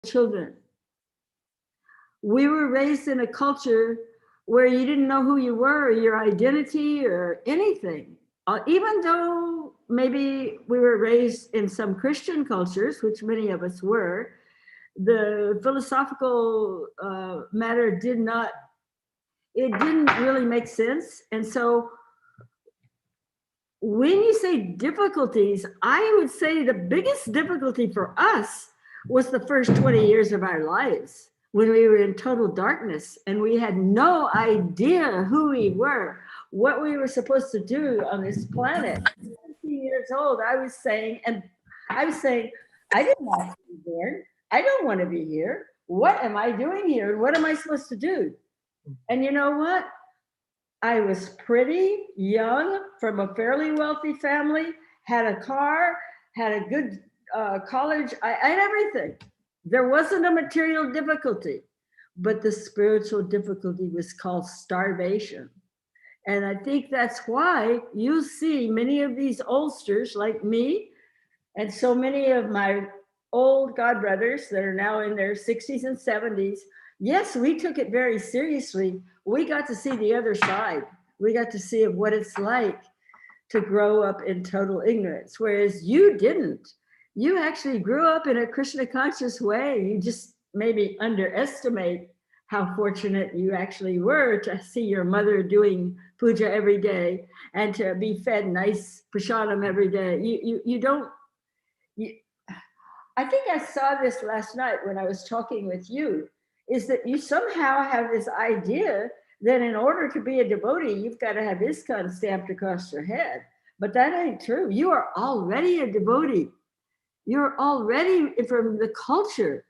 children. We were raised in a culture where you didn't know who you were, or your identity, or anything. Even though maybe we were raised in some Christian cultures, which many of us were, the philosophical matter didn't really make sense. And so when you say difficulties, I would say the biggest difficulty for us was the first 20 years of our lives, when we were in total darkness and we had no idea who we were, what we were supposed to do on this planet. 17 years old, I was saying, I didn't want to be born. I don't want to be here. What am I doing here? What am I supposed to do? And you know what? I was pretty young, from a fairly wealthy family, had a car, had a good college. I had everything. There wasn't a material difficulty, but the spiritual difficulty was called starvation. And I think that's why you see many of these oldsters like me and so many of my old godbrothers that are now in their 60s and 70s. Yes, we took it very seriously. We got to see the other side. We got to see what it's like to grow up in total ignorance, whereas you didn't. You actually grew up in a Krishna conscious way. You just maybe underestimate how fortunate you actually were to see your mother doing puja every day and to be fed nice prasadam every day. I think I saw this last night when I was talking with you, is that you somehow have this idea that in order to be a devotee, you've got to have ISKCON stamped across your head. But that ain't true. You are already a devotee. You're already from the culture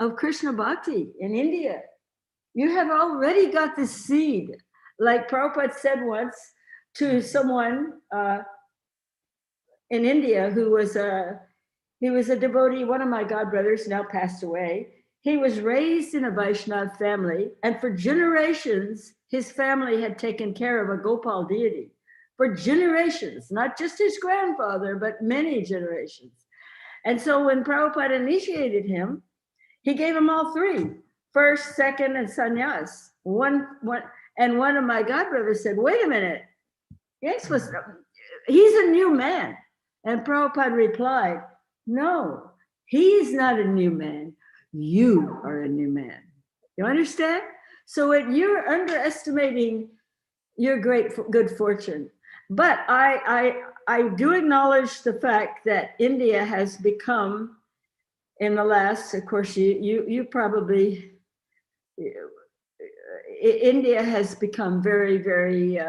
of Krishna Bhakti in India. You have already got the seed. Like Prabhupada said once to someone in India who was he was a devotee, one of my godbrothers, now passed away. He was raised in a Vaishnava family, and for generations, his family had taken care of a Gopal deity. For generations, not just his grandfather, but many generations. And so when Prabhupada initiated him, he gave him all three, first, second, and sannyas. And one of my godbrothers said, wait a minute, he's a new man. And Prabhupada replied, no, he's not a new man. You are a new man. You understand? So you're underestimating your good fortune. But I do acknowledge the fact that India has become, in the last, of course, you probably, India has become very, very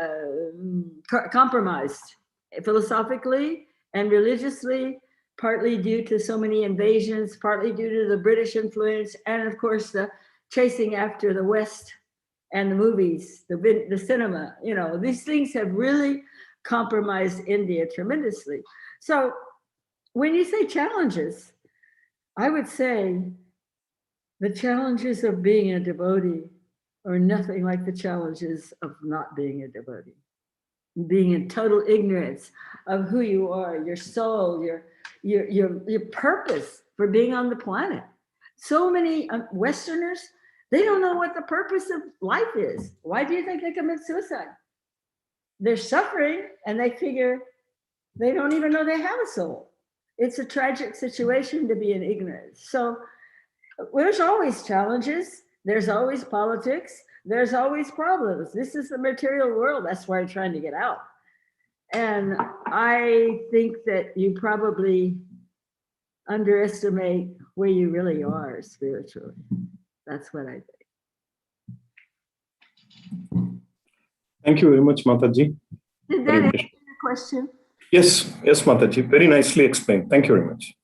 compromised philosophically and religiously, partly due to so many invasions, partly due to the British influence, and of course the chasing after the West and the movies, the cinema. You know, these things have really compromised India tremendously. So when you say challenges, I would say the challenges of being a devotee are nothing like the challenges of not being a devotee. Being in total ignorance of who you are, your soul, your purpose for being on the planet. So many Westerners, they don't know what the purpose of life is. Why do you think they commit suicide? They're suffering and they figure they don't even know they have a soul. It's a tragic situation to be in ignorance. So there's always challenges. There's always politics. There's always problems. This is the material world. That's why I'm trying to get out. And I think that you probably underestimate where you really are spiritually. That's what I think. Thank you very much, Mataji. Did that answer your question? Yes, Mataji. Very nicely explained. Thank you very much.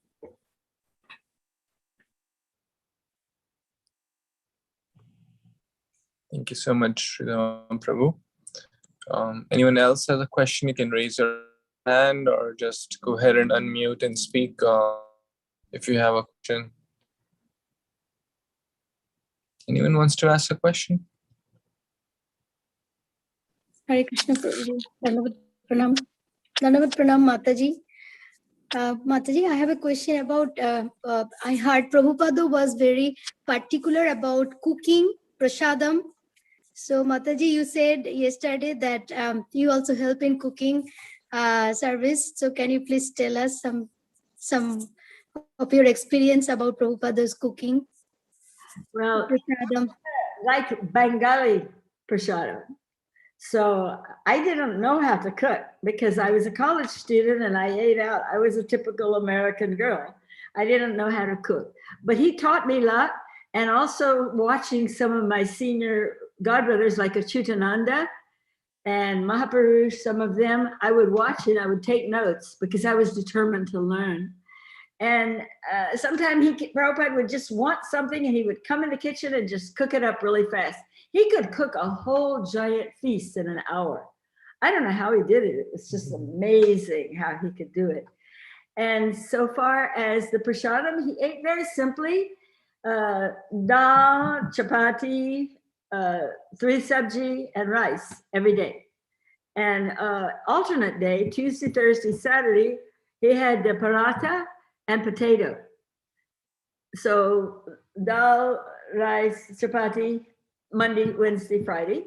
Thank you so much, Srila Prabhu. Anyone else has a question? You can raise your hand or just go ahead and unmute and speak if you have a question. Anyone wants to ask a question? Hare Krishna Prabhuji. Dandavat Pranam Mataji. Mataji, I have a question about, I heard Prabhupada was very particular about cooking, prasadam. So Mataji, you said yesterday that you also help in cooking service. So can you please tell us some of your experience about Prabhupada's cooking? Well, Prasadam. like Bengali prasadam. So I didn't know how to cook because I was a college student and I ate out. I was a typical American girl. I didn't know how to cook, but he taught me a lot. And also watching some of my senior godbrothers like Achutananda and Mahapurush, some of them, I would watch and I would take notes because I was determined to learn. And sometimes Prabhupada would just want something and he would come in the kitchen and just cook it up really fast. He could cook a whole giant feast in an hour. I don't know how he did it. It was just amazing how he could do it. And so far as the prasadam, he ate very simply, dal, chapati, 3 sabji, and rice every day. And alternate day, Tuesday, Thursday, Saturday, he had the paratha and potato. So dal, rice, chapati, Monday, Wednesday, Friday.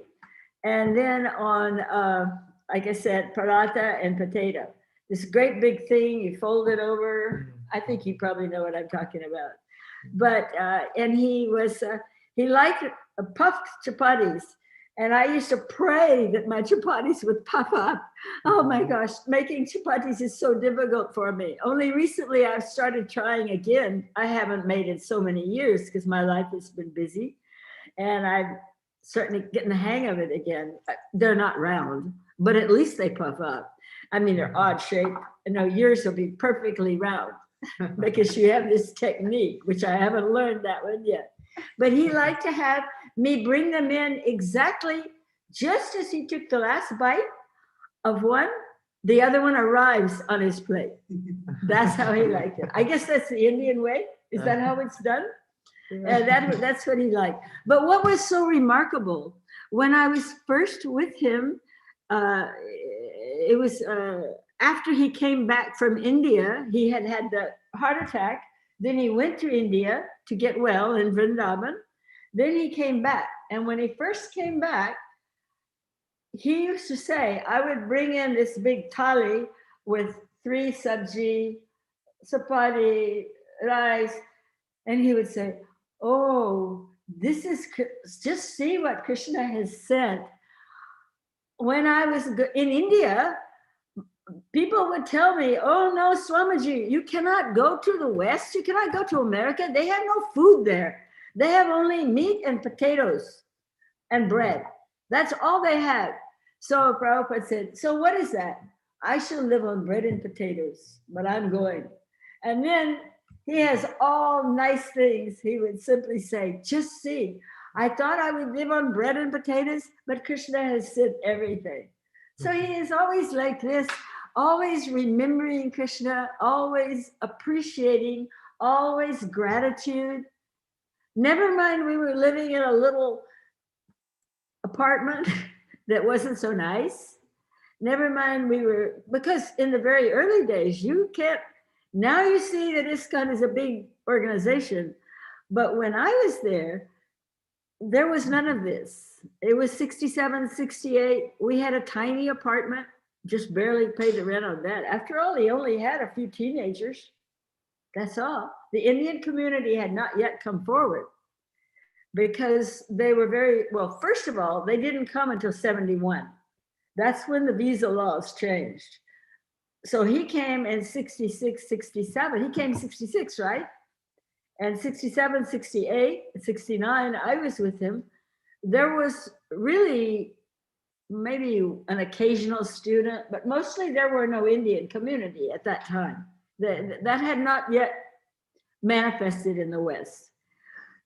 And then on, like I said, paratha and potato. This great big thing, you fold it over. I think you probably know what I'm talking about. But, and he liked puffed chapatis. And I used to pray that my chapatis would puff up. Oh my gosh, making chapatis is so difficult for me. Only recently I've started trying again. I haven't made it so many years because my life has been busy. And I'm certainly getting the hang of it again. They're not round, but at least they puff up. I mean, they're odd shape. Yours will be perfectly round because you have this technique, which I haven't learned that one yet. But he liked to have me bring them in exactly just as he took the last bite of one, the other one arrives on his plate. That's how he liked it. I guess that's the Indian way. Is that how it's done? That's what he liked. But what was so remarkable, when I was first with him, it was after he came back from India. He had had the heart attack. Then he went to India to get well in Vrindavan. Then he came back. And when he first came back, he used to say, I would bring in this big thali with 3 sabji, chapati, rice. And he would say, oh, this is, just see what Krishna has sent. When I was in India, people would tell me, oh no, Swamiji, you cannot go to the West. You cannot go to America. They have no food there. They have only meat and potatoes and bread. That's all they have. So Prabhupada said, so what is that? I shall live on bread and potatoes, but I'm going. And then he has all nice things. He would simply say, just see, I thought I would live on bread and potatoes, but Krishna has sent everything. So he is always like this, always remembering Krishna, always appreciating, always gratitude. Never mind, we were living in a little apartment that wasn't so nice. Never mind, because in the very early days, you can't, now you see that ISKCON is a big organization. But when I was there was none of this. It was 67, 68. We had a tiny apartment, just barely paid the rent on that. After all, he only had a few teenagers. That's all. The Indian community had not yet come forward because they were very, well, first of all, they didn't come until 71. That's when the visa laws changed. So he came in 66, 67. He came 66, right? And 67, 68, 69, I was with him. There was really maybe an occasional student, but mostly there were no Indian community at that time. That had not yet manifested in the West.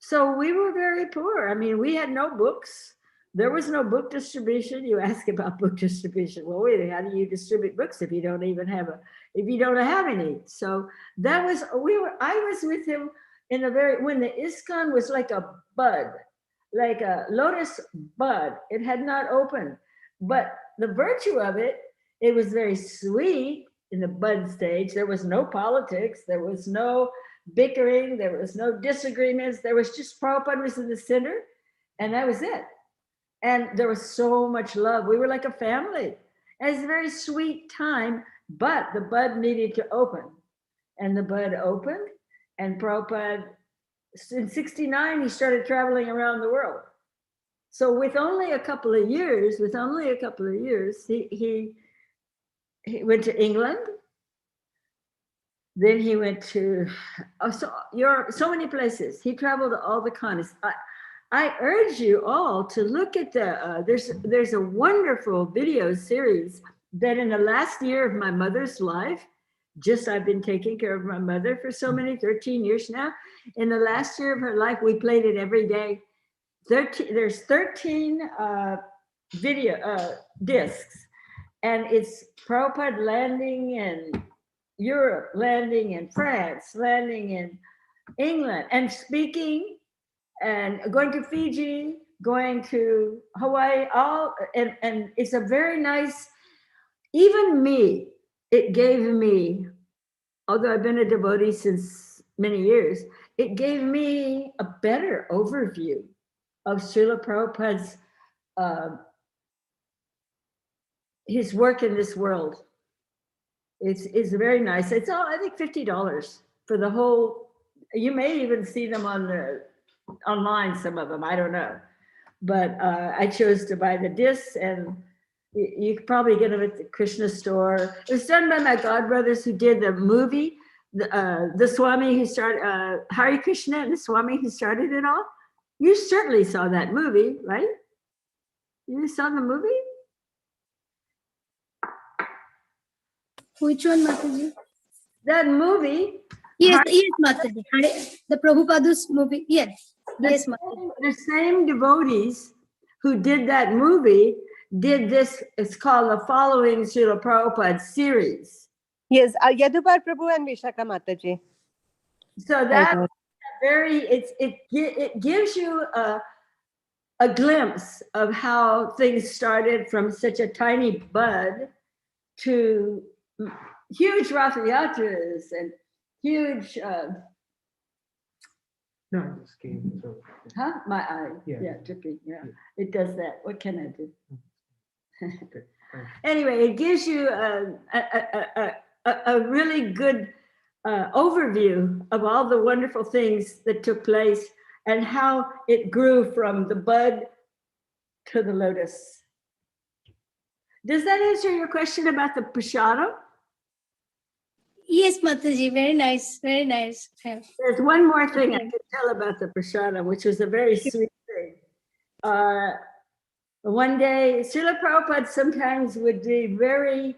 So we were very poor. I mean, we had no books. There was no book distribution. You ask about book distribution. Well, wait, how do you distribute books if you don't even have any? So that was, I was with him in when the ISKCON was like a bud, like a lotus bud. It had not opened, but the virtue of it, it was very sweet. in the bud stage. There was no politics. There was no bickering. There was no disagreements. There was just Prabhupada was in the center, and that was it. And there was so much love. We were like a family. And it's a very sweet time, but the bud needed to open. And the bud opened, and Prabhupada, in 69, he started traveling around the world. So with only a couple of years, he went to England. Then he went to Europe, so many places. He traveled to all the continents. I urge you all to look at there's a wonderful video series that in the last year of my mother's life, I've been taking care of my mother for 13 years now. In the last year of her life, we played it every day. There's 13 video discs, and it's Prabhupada landing in Europe, landing in France, landing in England, and speaking, and going to Fiji, going to Hawaii, and it's a very nice, even me, it gave me, although I've been a devotee since many years, it gave me a better overview of Srila Prabhupada's, his work in this world. It's very nice. It's all, I think, $50 for the whole. You may even see them online, some of them, I don't know. But I chose to buy the discs, and you could probably get them at the Krishna store. It was done by my godbrothers who did the movie, the Swami who started, Hare Krishna, the Swami who started it all. You certainly saw that movie, right? You saw the movie? Which one, Mataji? That movie. Yes, Mataji. The Prabhupada's movie. Yes, Mataji. The same devotees who did that movie did this. It's called the Following Srila Prabhupada series. Yes, Yadupar Prabhu and Vishaka Mataji. So that it gives you a glimpse of how things started from such a tiny bud to huge Rath Yatras and huge. No, I just came. So, My eye. Yeah. Dripping. Yeah, it does that. What can I do? okay. Anyway, it gives you a really good overview of all the wonderful things that took place and how it grew from the bud to the lotus. Does that answer your question about the prasadam? Yes, Mataji, very nice, very nice. There's one more thing I can tell about the prasadam, which was a very sweet thing. One day, Srila Prabhupada sometimes would be very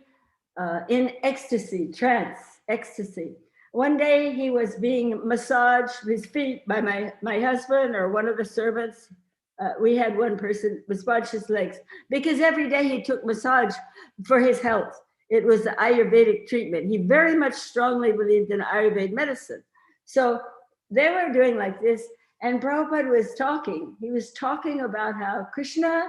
in ecstasy, trance, ecstasy. One day he was being massaged his feet by my husband or one of the servants. We had one person massage his legs because every day he took massage for his health. It was the Ayurvedic treatment. He very much strongly believed in Ayurvedic medicine. So they were doing like this, and Prabhupada was talking. He was talking about how Krishna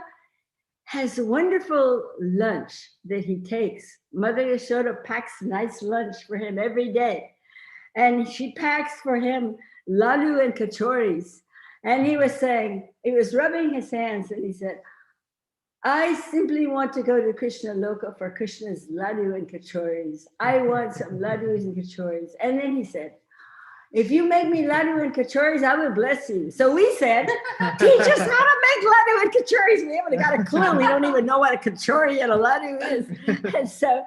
has a wonderful lunch that he takes. Mother Yashoda packs nice lunch for him every day. And she packs for him laddu and kachoris. And he was saying, he was rubbing his hands and he said, I simply want to go to Krishna Loka for Krishna's laddu and kachoris. I want some laddus and kachoris. And then he said, if you make me laddu and kachoris, I will bless you. So we said, teach us how to make laddu and kachoris. We haven't got a clue. We don't even know what a kachori and a laddu is. And so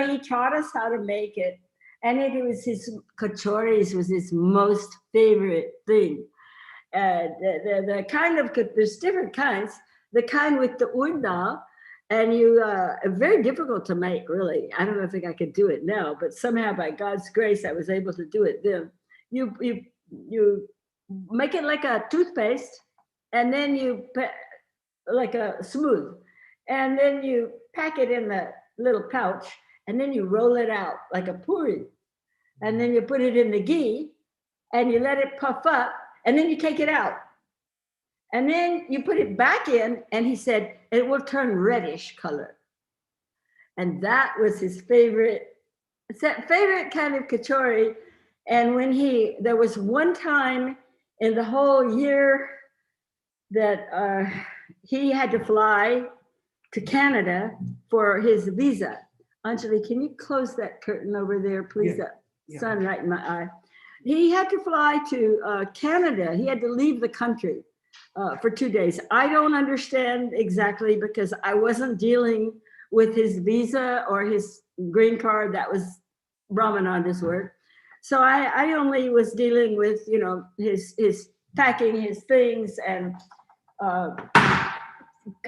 he taught us how to make it. And it was his kachoris was his most favorite thing. The kind of, there's different kinds. The kind with the urd dal, and very difficult to make, really. I don't think I could do it now, but somehow by God's grace, I was able to do it then. You make it like a toothpaste, and then you like a smooth, and then you pack it in the little pouch, and then you roll it out like a puri, and then you put it in the ghee, and you let it puff up, and then you take it out. And then you put it back in, and he said, it will turn reddish color. And that was his favorite favorite kind of kachori. And when there was one time in the whole year that he had to fly to Canada for his visa. Anjali, can you close that curtain over there, please? Yeah. That sun right in my eye. He had to fly to Canada. He had to leave the country for 2 days. I don't understand exactly because I wasn't dealing with his visa or his green card. That was Brahmananda's work. So I only was dealing with, you know, his packing his things and,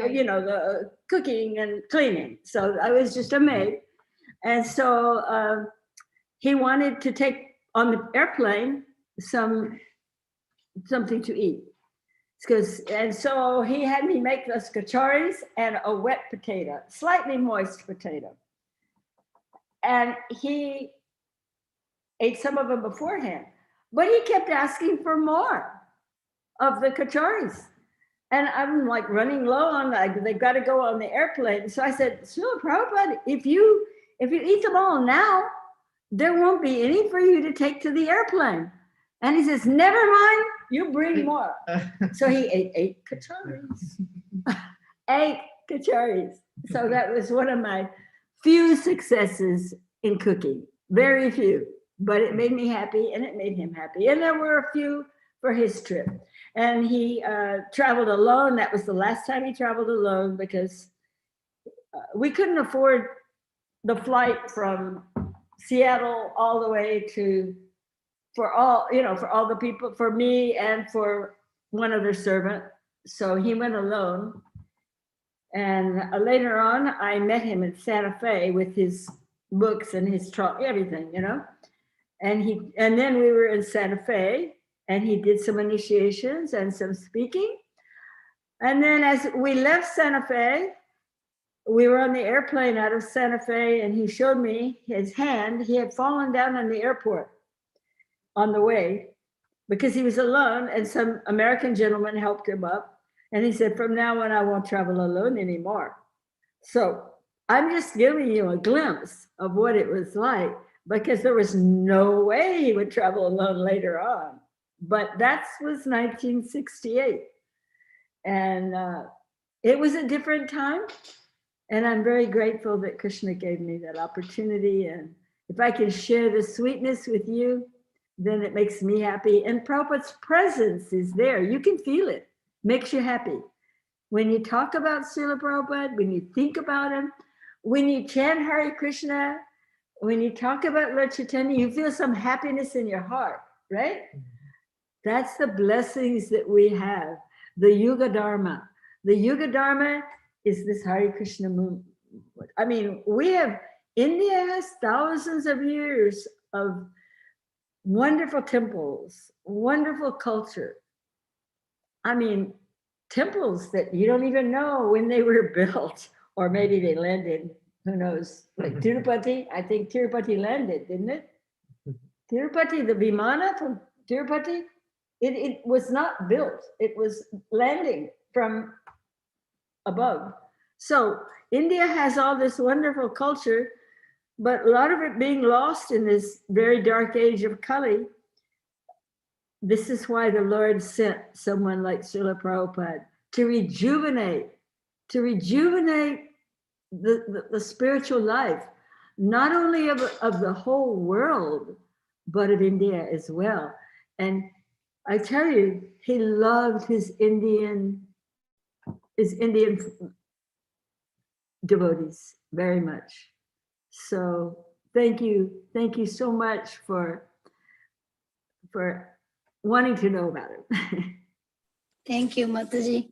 you know, the cooking and cleaning. So I was just a maid. And so he wanted to take on the airplane something to eat. And so he had me make those kachoris and a wet potato, slightly moist potato. And he ate some of them beforehand, but he kept asking for more of the kachoris. And I'm like running low on, they've got to go on the airplane. So I said, Srila Prabhupada, if you eat them all now, there won't be any for you to take to the airplane. And he says, never mind, you bring more. So he ate 8 kachoris. 8 kachoris. So that was one of my few successes in cooking. Very few, but it made me happy and it made him happy. And there were a few for his trip. And he traveled alone. That was the last time he traveled alone because we couldn't afford the flight from Seattle all the way for all the people, for me and for one other servant. So he went alone. And later on, I met him in Santa Fe with his books and his trunk, everything, you know. And then we were in Santa Fe, and he did some initiations and some speaking. And then as we left Santa Fe, we were on the airplane out of Santa Fe, and he showed me his hand. He had fallen down in the airport on the way because he was alone, and some American gentleman helped him up. And he said, from now on, I won't travel alone anymore. So I'm just giving you a glimpse of what it was like, because there was no way he would travel alone later on. But that was 1968. And it was a different time. And I'm very grateful that Krishna gave me that opportunity. And if I can share the sweetness with you, then it makes me happy. And Prabhupada's presence is there. You can feel it. Makes you happy. When you talk about Srila Prabhupada, when you think about him, when you chant Hare Krishna, when you talk about Lord Chaitanya, you feel some happiness in your heart, right? That's the blessings that we have. The Yuga Dharma. The Yuga Dharma is this Hare Krishna movement. I mean, India has thousands of years of wonderful temples, wonderful culture. I mean, temples that you don't even know when they were built, or maybe they landed, who knows? Like Tirupati, I think Tirupati landed, didn't it? Tirupati, the Vimana from Tirupati, it was not built. It was landing from above. So India has all this wonderful culture, but a lot of it being lost in this very dark age of Kali. This is why the Lord sent someone like Srila Prabhupada to rejuvenate the spiritual life, not only of the whole world, but of India as well. And I tell you, he loved his Indian devotees very much. So thank you so much for wanting to know about it. Thank you, Mataji.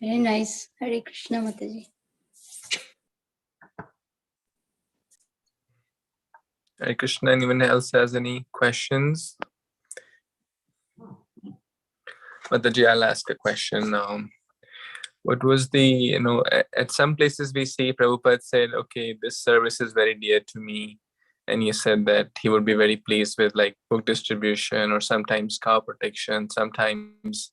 Very nice. Hare Krishna, Mataji. Hare Krishna. Anyone else has any questions? Mataji, I'll ask a question. What was at some places we see Prabhupada said, okay, this service is very dear to me. And he said that he would be very pleased with like book distribution, or sometimes cow protection, sometimes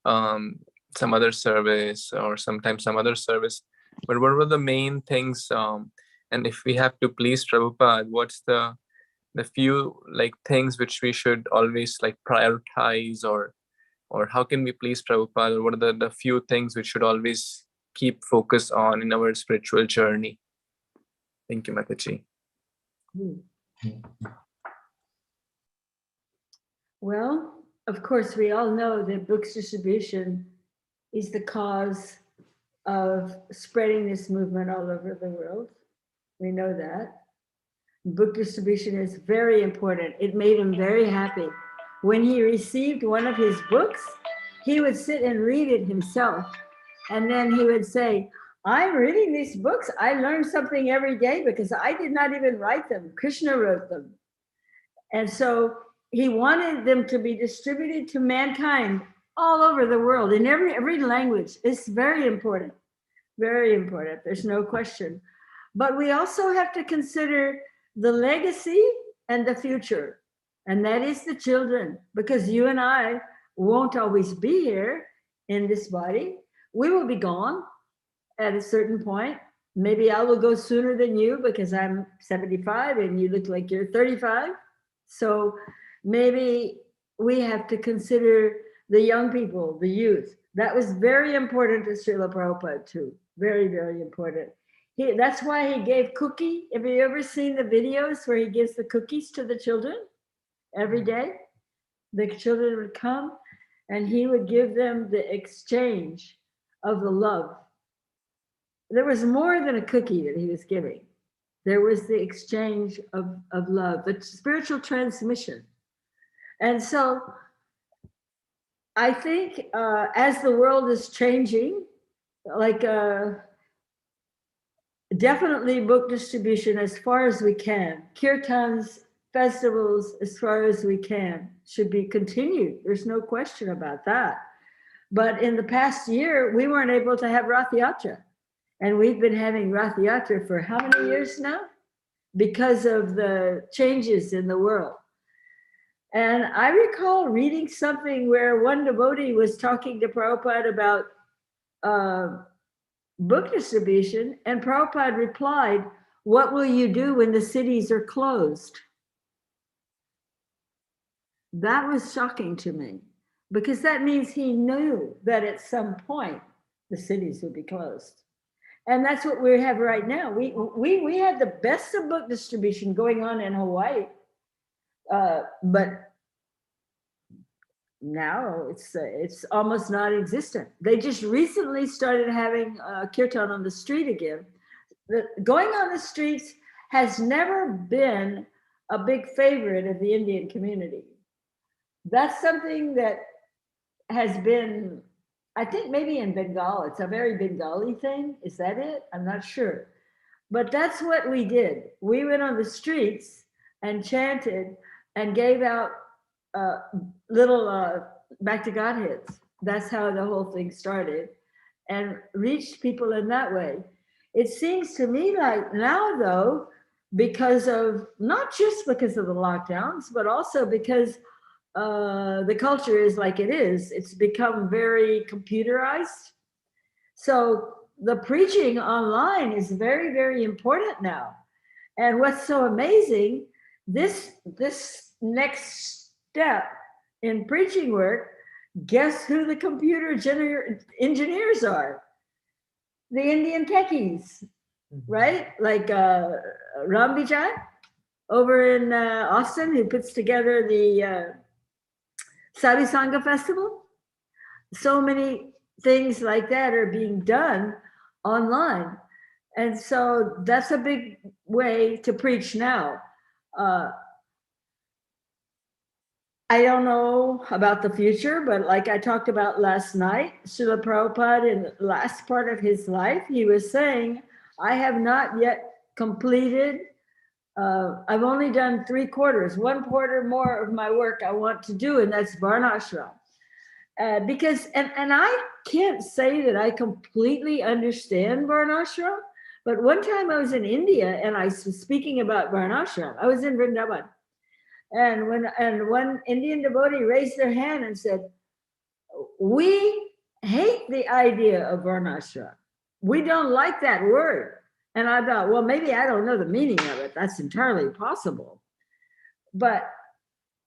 some other service, or sometimes some other service. But what were the main things? And if we have to please Prabhupada, what's the the few like things which we should always like prioritize, or how can we please Prabhupada? What are the few things which should always keep focus on in our spiritual journey? Thank you, Mataji. Well, of course, we all know that books distribution is the cause of spreading this movement all over the world. We know that. Book distribution is very important. It made him very happy. When he received one of his books, he would sit and read it himself. And then he would say, I'm reading these books. I learn something every day because I did not even write them. Krishna wrote them. And so he wanted them to be distributed to mankind all over the world in every language. It's very important. Very important. There's no question. But we also have to consider the legacy and the future. And that is the children, because you and I won't always be here in this body. We will be gone at a certain point. Maybe I will go sooner than you because I'm 75 and you look like you're 35. So maybe we have to consider the young people, the youth. That was very important to Srila Prabhupada too. Very, very important. That's why he gave cookie. Have you ever seen the videos where he gives the cookies to the children every day? The children would come and he would give them the exchange of the love. There was more than a cookie that he was giving. There was the exchange of love, the spiritual transmission. And so I think as the world is changing, like definitely book distribution as far as we can, kirtans, festivals as far as we can should be continued. There's no question about that. But in the past year, we weren't able to have Rath Yatra. And we've been having Rath Yatra for how many years now? Because of the changes in the world. And I recall reading something where one devotee was talking to Prabhupada about book distribution, and Prabhupada replied, what will you do when the cities are closed? That was shocking to me, because that means he knew that at some point the cities would be closed. And that's what we have right now. We had the best of book distribution going on in Hawaii, but now it's almost non-existent. They just recently started having kirtan on the street again. Going on the streets has never been a big favorite of the Indian community. That's something that has been, I think maybe in Bengal, it's a very Bengali thing. Is that it? I'm not sure. But that's what we did. We went on the streets and chanted and gave out little back to Godheads. That's how the whole thing started, and reached people in that way. It seems to me like now, though, because of, not just because of the lockdowns, but also because the culture is like it is, it's become very computerized. So the preaching online is very, very important now. And what's so amazing, this next step in preaching work, guess who the computer engineers are? The Indian techies, right? Like Ram Vijay over in Austin, who puts together the Sadhu Sangha Festival. So many things like that are being done online. And so that's a big way to preach now. I don't know about the future, but like I talked about last night, Srila Prabhupada, in the last part of his life, he was saying, I have not yet completed, I've only done 3/4, 1/4 more of my work I want to do, and that's Varnashram. Because, and I can't say that I completely understand Varnashram, but one time I was in India and I was speaking about Varnashram. I was in Vrindavan. And one Indian devotee raised their hand and said, we hate the idea of Varnashram. We don't like that word. And I thought, well, maybe I don't know the meaning of it. That's entirely possible. But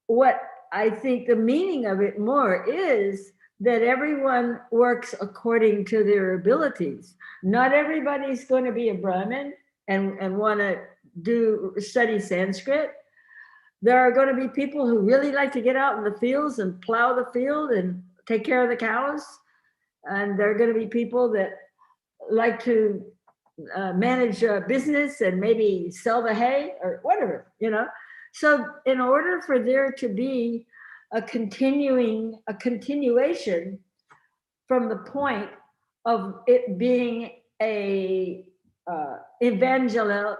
what I think the meaning of it more is that everyone works according to their abilities. Not everybody's going to be a Brahmin and want to study Sanskrit. There are going to be people who really like to get out in the fields and plow the field and take care of the cows. And there are going to be people that like to manage a business and maybe sell the hay or whatever, you know. So in order for there to be a continuation from the point of it being a evangelical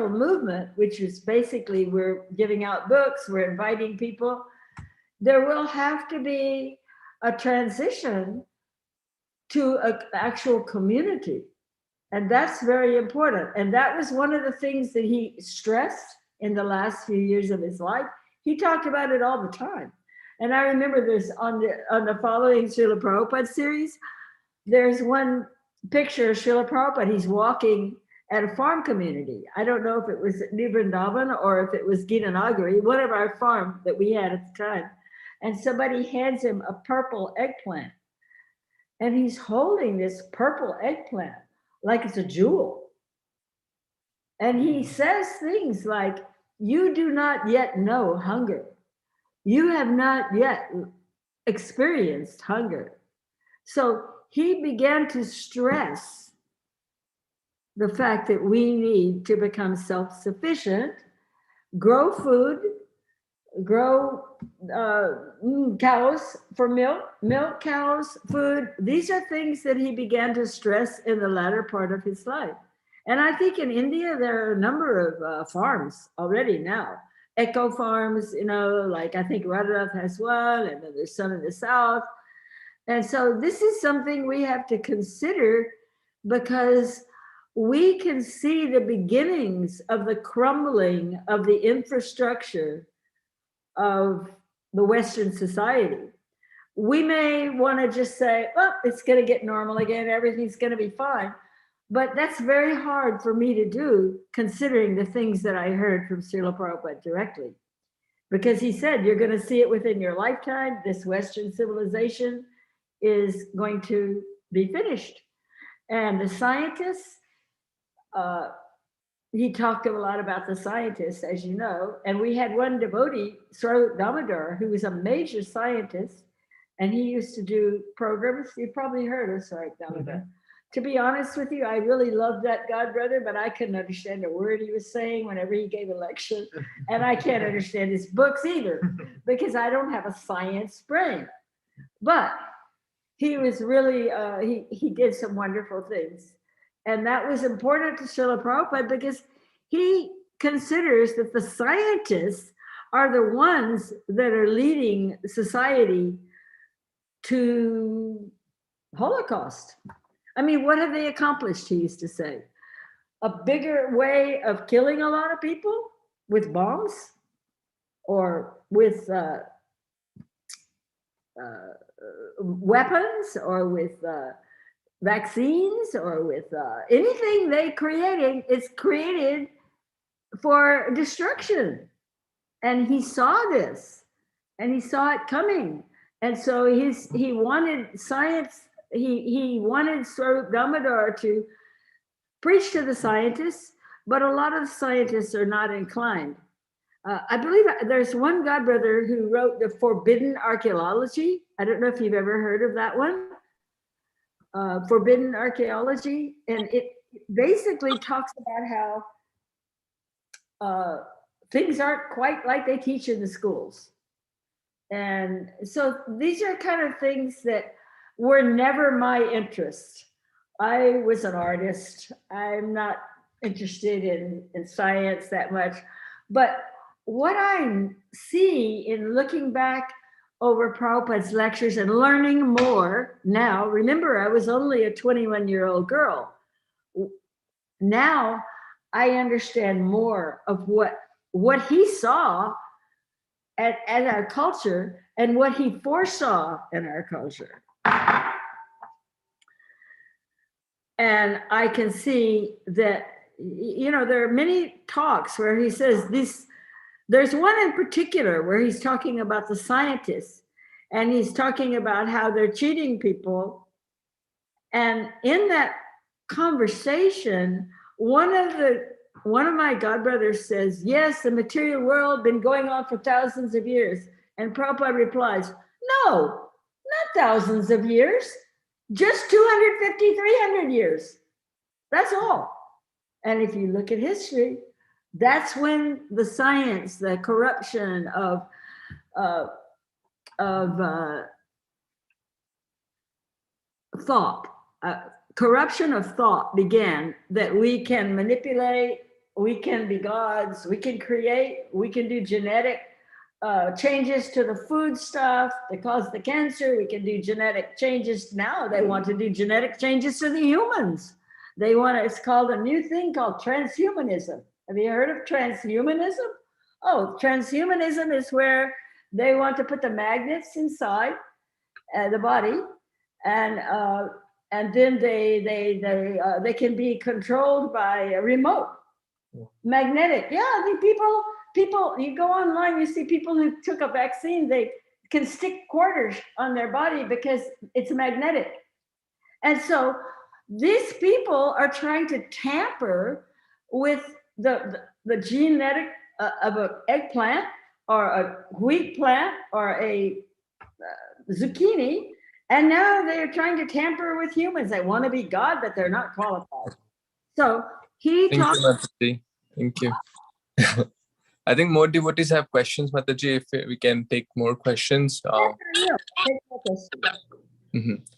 movement, which is basically we're giving out books, we're inviting people, there will have to be a transition to an actual community. And that's very important. And that was one of the things that he stressed in the last few years of his life. He talked about it all the time. And I remember there's on the following Srila Prabhupada series, there's one picture of Srila Prabhupada. He's walking at a farm community. I don't know if it was New Vrindavan or if it was Gita Nagari, one of our farm that we had at the time. And somebody hands him a purple eggplant. And he's holding this purple eggplant like it's a jewel. And he says things like, you do not yet know hunger. You have not yet experienced hunger. So he began to stress the fact that we need to become self-sufficient, grow food, grow cows for milk cows, food. These are things that he began to stress in the latter part of his life. And I think in India, there are a number of farms already now. Eco farms, you know, like I think Radhanath has one, and then there's some in the south. And so this is something we have to consider because we can see the beginnings of the crumbling of the infrastructure of the Western society. We may want to just say, well, it's going to get normal again, everything's going to be fine. But that's very hard for me to do, considering the things that I heard from Srila Prabhupada directly. Because he said, you're going to see it within your lifetime. This Western civilization is going to be finished. And the scientists, he talked a lot about the scientists, as you know, and we had one devotee, Swarup Damodar, who was a major scientist, and he used to do programs. You probably heard of Swarup Damodar. Mm-hmm. To be honest with you, I really loved that God brother, but I couldn't understand a word he was saying whenever he gave a lecture, and I can't understand his books either, because I don't have a science brain. But he was really, he did some wonderful things. And that was important to Srila Prabhupada because he considers that the scientists are the ones that are leading society to Holocaust. I mean, what have they accomplished, he used to say? A bigger way of killing a lot of people with bombs or with weapons or with vaccines or with anything they creating is created for destruction. And he saw this and he saw it coming. And so he wanted science, he wanted Swarup Damodar to preach to the scientists, but a lot of scientists are not inclined. I believe there's one godbrother who wrote The Forbidden Archaeology. I don't know if you've ever heard of that one. Forbidden Archaeology, and it basically talks about how things aren't quite like they teach in the schools. And so these are kind of things that were never my interest. I was an artist. I'm not interested in science that much. But what I see in looking back over Prabhupada's lectures and learning more now, remember, I was only a 21-year-old girl. Now I understand more of what he saw at our culture and what he foresaw in our culture. And I can see that you know, there are many talks where he says this. There's one in particular where he's talking about the scientists, and he's talking about how they're cheating people. And in that conversation, one of my godbrothers says, yes, the material world been going on for thousands of years. And Prabhupada replies, no, not thousands of years, just 250, 300 years. That's all. And if you look at history, that's when the science, the corruption of thought, corruption of thought began, that we can manipulate, we can be gods, we can create, we can do genetic changes to the food stuff that cause the cancer. We can do genetic changes. Now they want to do genetic changes to the humans. They want to, it's called a new thing called transhumanism. Have you heard of transhumanism? Oh, transhumanism is where they want to put the magnets inside the body, and then they can be controlled by a remote, magnetic. Yeah, I mean, people, you go online, you see people who took a vaccine, they can stick quarters on their body because it's magnetic. And so these people are trying to tamper with the genetic of an eggplant or a wheat plant or a zucchini. And now they're trying to tamper with humans. They want to be God, but they're not qualified. So he Thank talks. you, Mataji. Thank you. I think more devotees have questions, Mataji. If we can take more questions.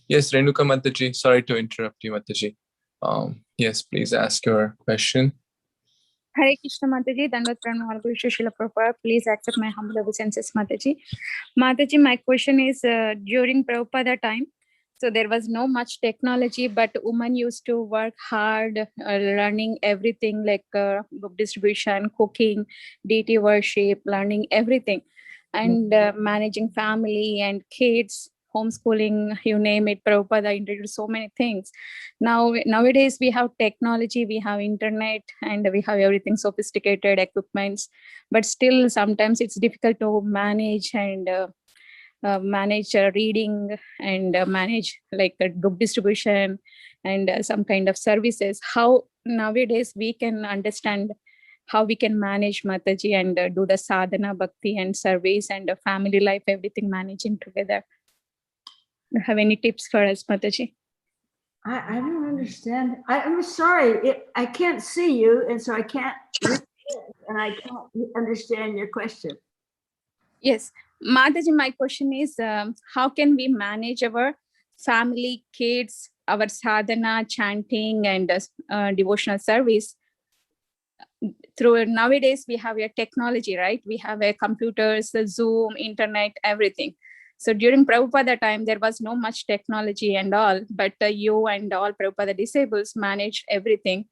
Yes, Renuka Mataji. Sorry to interrupt you, Mataji. Yes, please ask your question. Hare Krishna Mataji, Dandavat Pranam Srila Prabhupada. Please accept my humble obeisances, Mataji. Mataji, my question is, during Prabhupada time, so there was no much technology, but women used to work hard, learning everything like book distribution, cooking, deity worship, learning everything, and managing family and kids, homeschooling, you name it. Prabhupada introduced so many things. Nowadays we have technology, we have internet, and we have everything, sophisticated equipments, but still sometimes it's difficult to manage and manage reading and manage like book distribution and some kind of services. How nowadays we can understand how we can manage, Mataji, and do the sadhana, bhakti and service and family life, everything managing together. Do you have any tips for us, Mataji? I don't understand. I'm sorry, I can't see you, and so I can't read it, and I can't understand your question. Yes, Mataji, my question is, how can we manage our family, kids, our sadhana, chanting, and devotional service? Through nowadays, we have a technology, right? We have a computers, the Zoom, internet, everything. So during Prabhupada time, there was no much technology and all, but you and all Prabhupada disciples managed everything,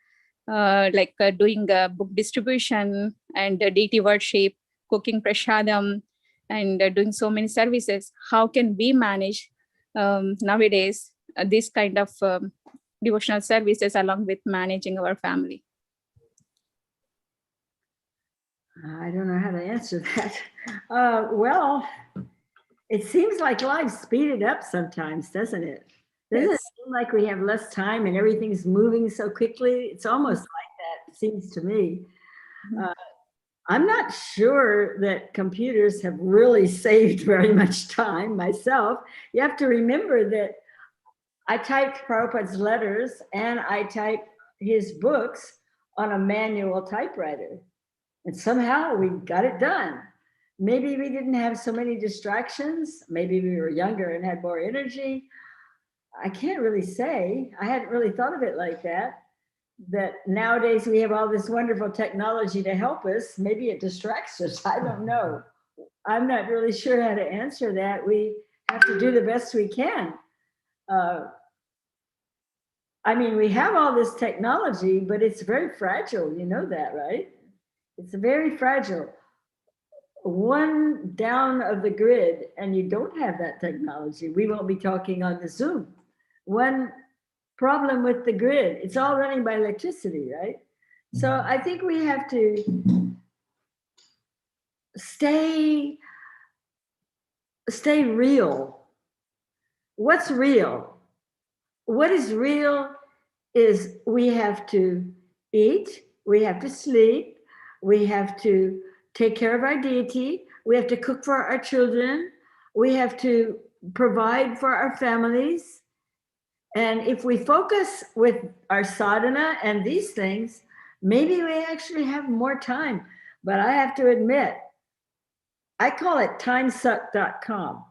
like doing book distribution and deity worship, cooking prasadam, and doing so many services. How can we manage nowadays this kind of devotional services along with managing our family? I don't know how to answer that. Well, it seems like life's speeded up sometimes, doesn't it? Doesn't it seem like we have less time and everything's moving so quickly? It's almost like that, it seems to me. I'm not sure that computers have really saved very much time myself. You have to remember that I typed Prabhupada's letters and I typed his books on a manual typewriter. And somehow we got it done. Maybe we didn't have so many distractions. Maybe we were younger and had more energy. I can't really say. I hadn't really thought of it like that. That nowadays we have all this wonderful technology to help us. Maybe it distracts us. I don't know. I'm not really sure how to answer that. We have to do the best we can. I mean, we have all this technology, but it's very fragile. You know that, right? It's very fragile. One down of the grid and you don't have that technology. We won't be talking on the Zoom. One problem with the grid, it's all running by electricity, right? So I think we have to stay real. What's real? What is real is we have to eat, we have to sleep, we have to take care of our deity, we have to cook for our children, we have to provide for our families. And if we focus with our sadhana and these things, maybe we actually have more time. But I have to admit, I call it timesuck.com.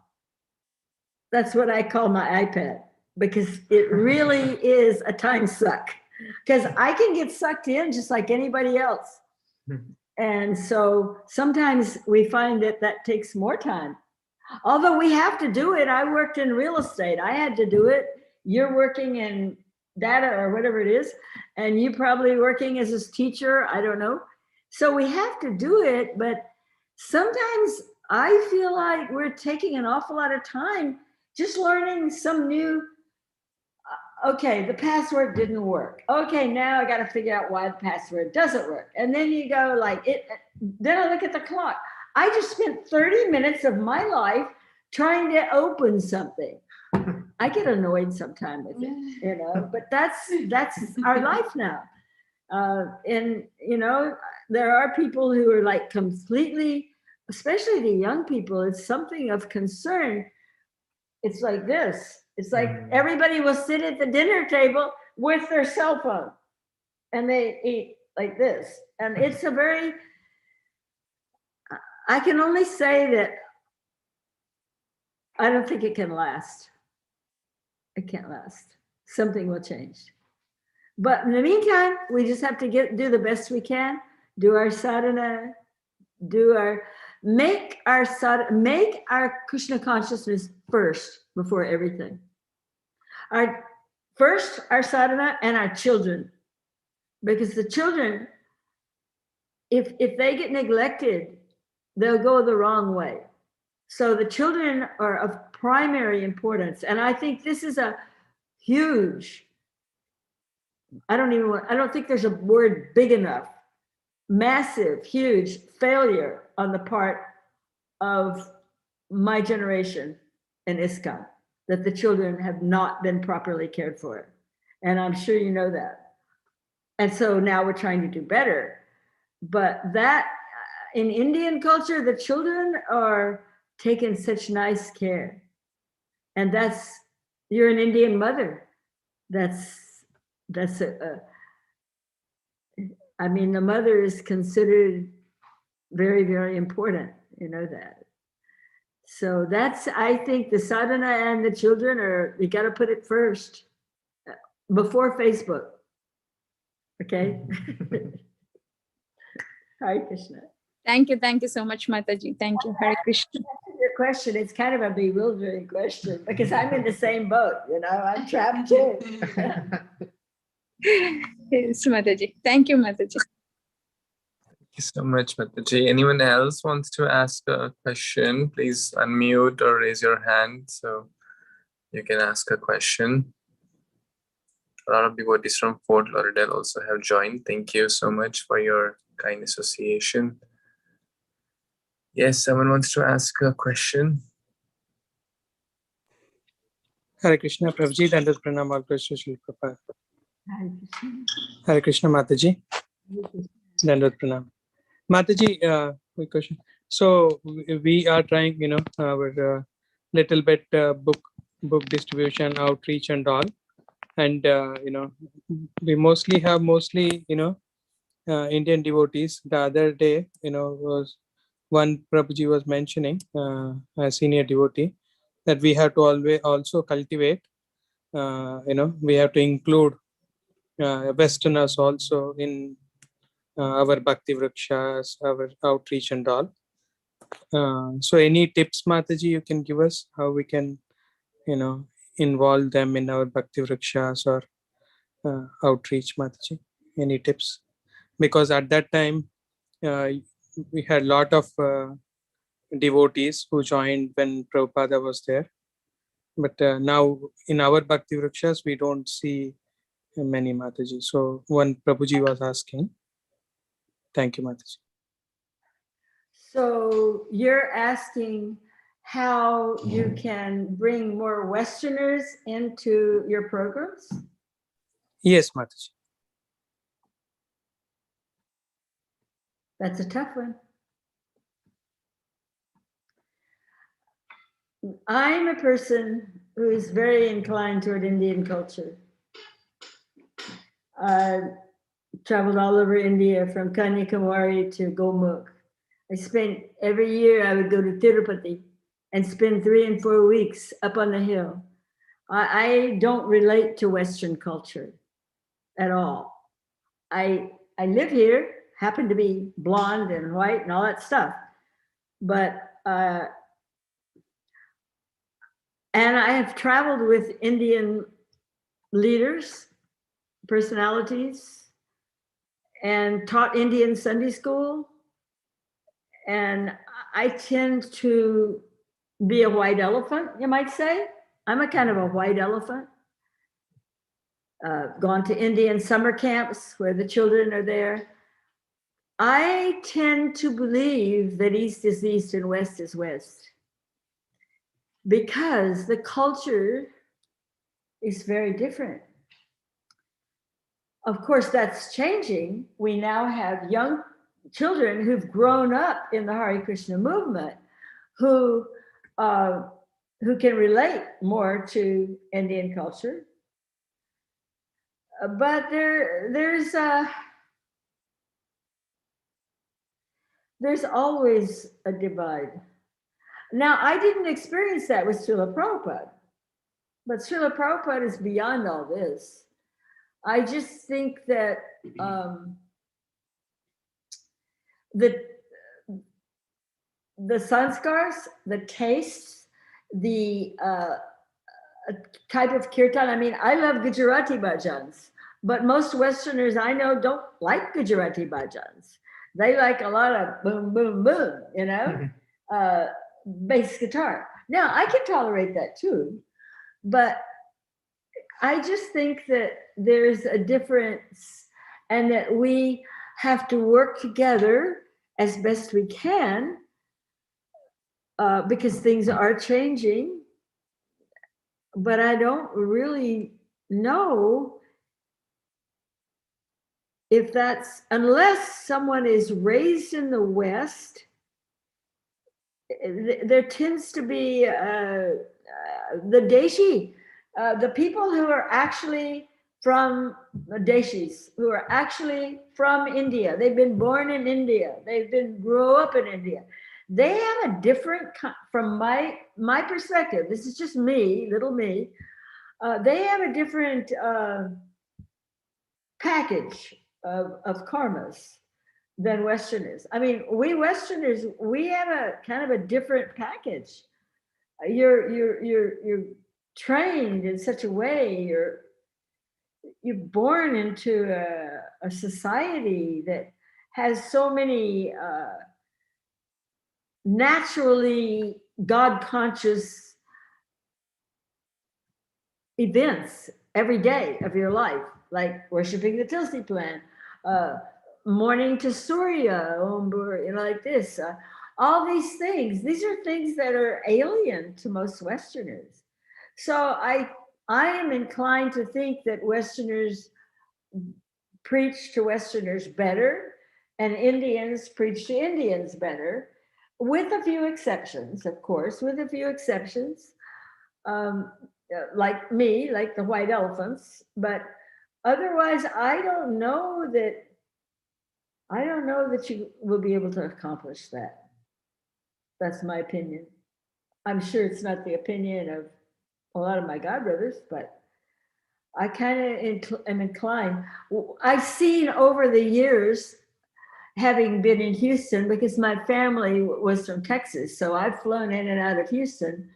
That's what I call my iPad, because it really is a time suck. Because I can get sucked in just like anybody else. And so sometimes we find that that takes more time. Although we have to do it. I worked in real estate. I had to do it. You're working in data or whatever it is, and you probably working as a teacher. I don't know. So we have to do it, but sometimes I feel like we're taking an awful lot of time just learning some new, okay, the password didn't work. Okay, now I got to figure out why the password doesn't work. And then you go like it, then I look at the clock. I just spent 30 minutes of my life trying to open something. I get annoyed sometimes with it, you know, but that's our life now. And, you know, there are people who are like completely, especially the young people, it's something of concern. It's like this. It's like everybody will sit at the dinner table with their cell phone and they eat like this. And it's a very, I can only say that I don't think it can last. It can't last. Something will change. But in the meantime, we just have to do the best we can, do our sadhana, make our Krishna consciousness first before everything. Our sadhana and our children, because the children, if they get neglected, they'll go the wrong way. So the children are of primary importance, and I think this is a huge. I don't think there's a word big enough. Massive, huge failure on the part of my generation in ISKCON, that the children have not been properly cared for. And I'm sure you know that. And so now we're trying to do better. But that, in Indian culture, the children are taken such nice care. And you're an Indian mother. I mean, the mother is considered very, very important, you know that. So I think the sadhana and the children we got to put it first before Facebook. Okay. Hare Krishna. Thank you so much, Mataji. Thank you. Hare Krishna. Your question, it's kind of a bewildering question because I'm in the same boat, you know, I'm trapped too. Yes, Mataji. Thank you, Mataji. Thank you so much, Mataji. Anyone else wants to ask a question? Please unmute or raise your hand so you can ask a question. A lot of devotees from Fort Lauderdale also have joined. Thank you so much for your kind association. Yes, someone wants to ask a question. Hare Krishna, Prabhuji, Dandat Pranam, all praise to Srila Prabhupada. Hare Krishna, Mataji. Dandat Pranam. Mataji, quick question. So we are trying, you know, our little bit book distribution, outreach and all. And, you know, we mostly have you know, Indian devotees. The other day, you know, was one Prabhuji was mentioning, a senior devotee, that we have to always also cultivate, you know, we have to include Westerners also in our Bhakti Vrikshas, our outreach and all. So any tips, Mataji, you can give us how we can, you know, involve them in our Bhakti Vrikshas or outreach, Mataji? Any tips? Because at that time, we had a lot of devotees who joined when Prabhupada was there. But now in our Bhakti Vrikshas, we don't see many, Mataji. So one Prabhuji was asking. Thank you, Mataji. So you're asking how you can bring more Westerners into your programs? Yes, Mataji. That's a tough one. I'm a person who is very inclined toward Indian culture. I traveled all over India from Kanyakumari to Gomukh. I spent every year I would go to Tirupati and spend 3 and 4 weeks up on the hill. I don't relate to Western culture at all. I live here, happen to be blonde and white and all that stuff, but and I have traveled with Indian leaders, personalities, and taught Indian Sunday school. And I tend to be a white elephant, you might say. I'm a kind of a white elephant. Gone to Indian summer camps where the children are there. I tend to believe that East is East and West is West, because the culture is very different. Of course, that's changing. We now have young children who've grown up in the Hare Krishna movement who can relate more to Indian culture. But there's always a divide. Now, I didn't experience that with Srila Prabhupada, but Srila Prabhupada is beyond all this. I just think that the sanskars, the tastes, the type of kirtan. I mean, I love Gujarati bhajans, but most Westerners I know don't like Gujarati bhajans. They like a lot of boom, boom, boom, you know, bass guitar. Now, I can tolerate that too, but I just think that there's a difference and that we have to work together as best we can because things are changing. But I don't really know if that's, unless someone is raised in the West, there tends to be the Deshi, the people who are actually from the Deshis, who are actually from India. They've been born in India. They've been grow up in India. They have a different, from my perspective, this is just me, little me, they have a different package of karmas than Westerners. I mean, we Westerners, we have a kind of a different package. You're trained in such a way, you're born into a society that has so many naturally God-conscious events every day of your life, like worshiping the Tulsi plant, morning to Surya, like this. All these things, these are things that are alien to most Westerners. So I am inclined to think that Westerners preach to Westerners better and Indians preach to Indians better, with a few exceptions, of course, with a few exceptions, like me, like the white elephants. But otherwise, I don't know that you will be able to accomplish that. That's my opinion. I'm sure it's not the opinion of a lot of my godbrothers, but I kind of am inclined. I've seen over the years, having been in Houston, because my family was from Texas, so I've flown in and out of Houston.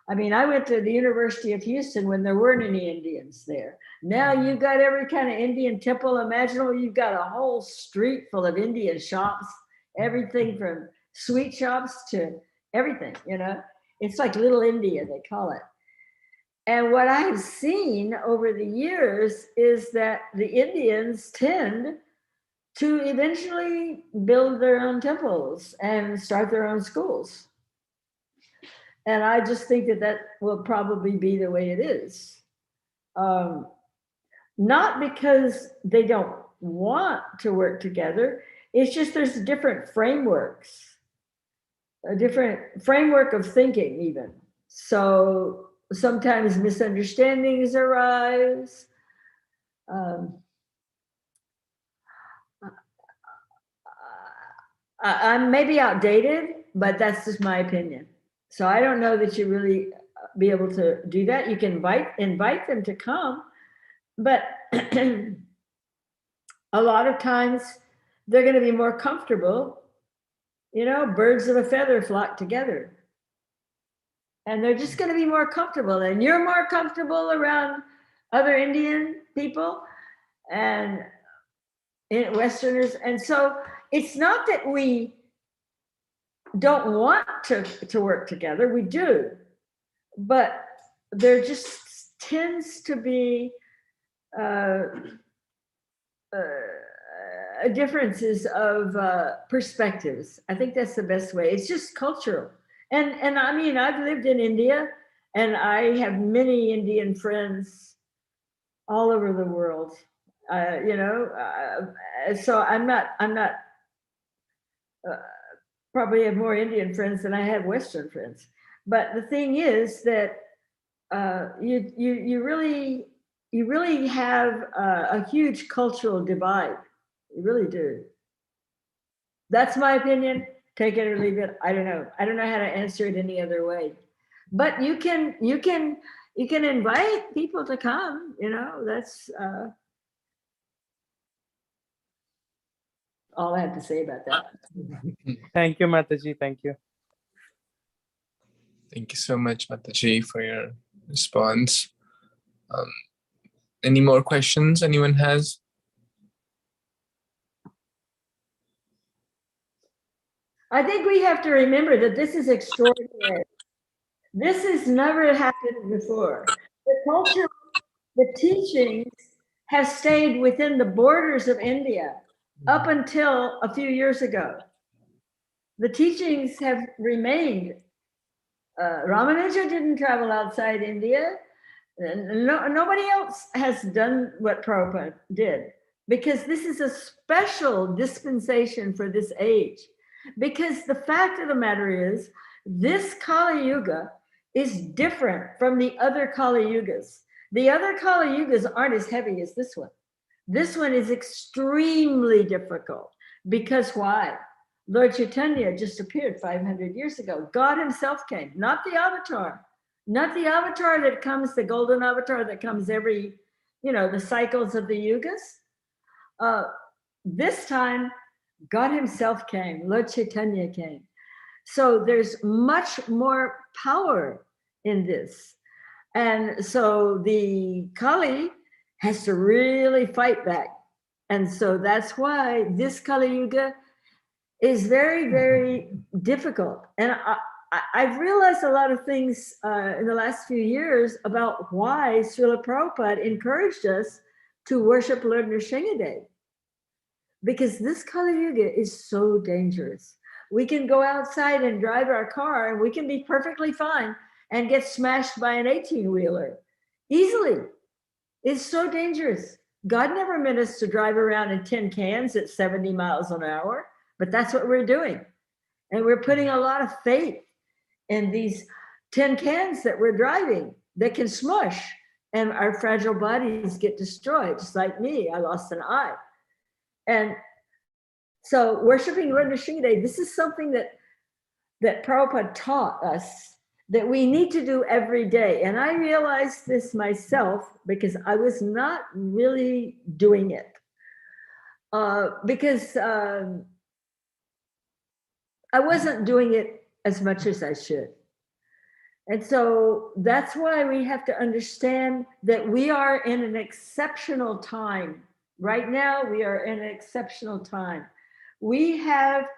I mean, I went to the University of Houston when there weren't any Indians there. Now you've got every kind of Indian temple imaginable. You've got a whole street full of Indian shops, everything from sweet shops to everything, you know. It's like Little India, they call it. And what I've seen over the years is that the Indians tend to eventually build their own temples and start their own schools. And I just think that that will probably be the way it is. Not because they don't want to work together, it's just there's different frameworks, a different framework of thinking even. So sometimes misunderstandings arise. I'm maybe outdated, but that's just my opinion. So I don't know that you really be able to do that. You can invite them to come, but a lot of times they're going to be more comfortable. You know, birds of a feather flock together. And they're just going to be more comfortable. And you're more comfortable around other Indian people and Westerners. And so it's not that we don't want to work together. We do. But there just tends to be differences of perspectives. I think that's the best way. It's just cultural. And I mean, I've lived in India and I have many Indian friends all over the world, you know, so I'm not probably have more Indian friends than I have Western friends. But the thing is that you really have a huge cultural divide. You really do. That's my opinion. Take it or leave it. I don't know. I don't know how to answer it any other way. But you can invite people to come. You know, that's all I have to say about that. Thank you, Mataji. Thank you. Thank you so much, Mataji, for your response. Any more questions anyone has? I think we have to remember that this is extraordinary. This has never happened before. The culture, the teachings have stayed within the borders of India up until a few years ago. The teachings have remained. Ramanuja didn't travel outside India. Nobody else has done what Prabhupada did, because this is a special dispensation for this age. Because the fact of the matter is, this Kali Yuga is different from the other Kali Yugas. The other Kali Yugas aren't as heavy as this one. This one is extremely difficult. Because why? Lord Chaitanya just appeared 500 years ago. God himself came, not the avatar. Not the avatar that comes, the golden avatar that comes every, you know, the cycles of the yugas. This time, God himself came, Lord Chaitanya came. So there's much more power in this. And so the Kali has to really fight back. And so that's why this Kali Yuga is very, very difficult. And I've realized a lot of things in the last few years about why Srila Prabhupada encouraged us to worship Lord Nrsimhadev. Because this Kali Yuga is so dangerous. We can go outside and drive our car and we can be perfectly fine and get smashed by an 18-wheeler easily. It's so dangerous. God never meant us to drive around in tin cans at 70 miles an hour, but that's what we're doing. And we're putting a lot of faith in these tin cans that we're driving that can smush and our fragile bodies get destroyed. Just like me, I lost an eye. And so worshiping Lord Nrsimhadev, this is something that Prabhupada taught us that we need to do every day. And I realized this myself because I was not really doing it. Because I wasn't doing it as much as I should. And so that's why we have to understand that we are in an exceptional time. Right now, we are in an exceptional time. We have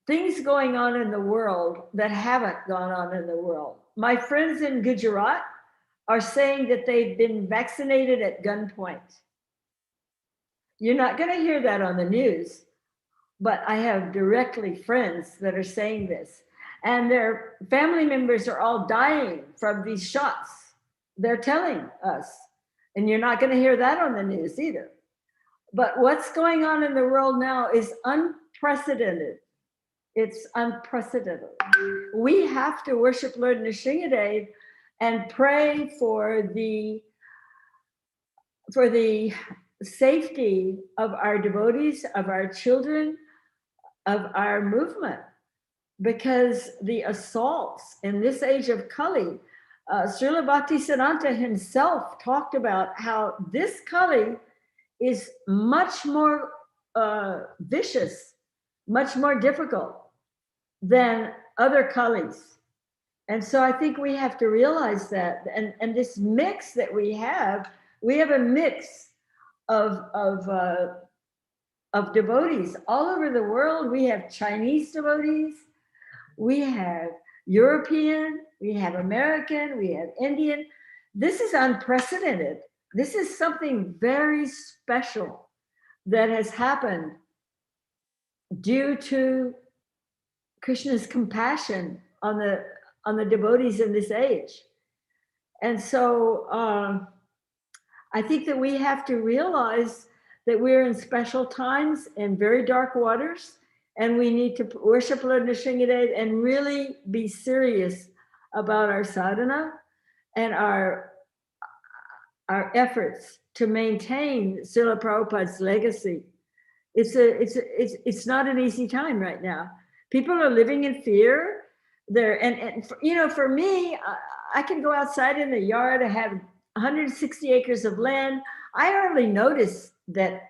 things going on in the world that haven't gone on in the world. My friends in Gujarat are saying that they've been vaccinated at gunpoint. You're not going to hear that on the news, but I have directly friends that are saying this, and their family members are all dying from these shots. They're telling us, and you're not going to hear that on the news either. But what's going on in the world now is unprecedented. It's unprecedented. We have to worship Lord Nrsimhadev and pray for the safety of our devotees, of our children, of our movement, because the assaults in this age of Kali, Srila Bhaktisiddhanta himself talked about how this Kali is much more vicious, much more difficult than other Kalis. And so I think we have to realize that, and this mix that we have a mix of devotees all over the world. We have Chinese devotees, we have European, we have American, we have Indian. This is unprecedented. This is something very special that has happened due to Krishna's compassion on the devotees in this age. And so I think that we have to realize that we're in special times and very dark waters, and we need to worship Lord Nrsimhadev and really be serious about our sadhana and our efforts to maintain Srila Prabhupada's legacy. It's not an easy time right now. People are living in fear. For me, I can go outside in the yard. I have 160 acres of land. I hardly notice that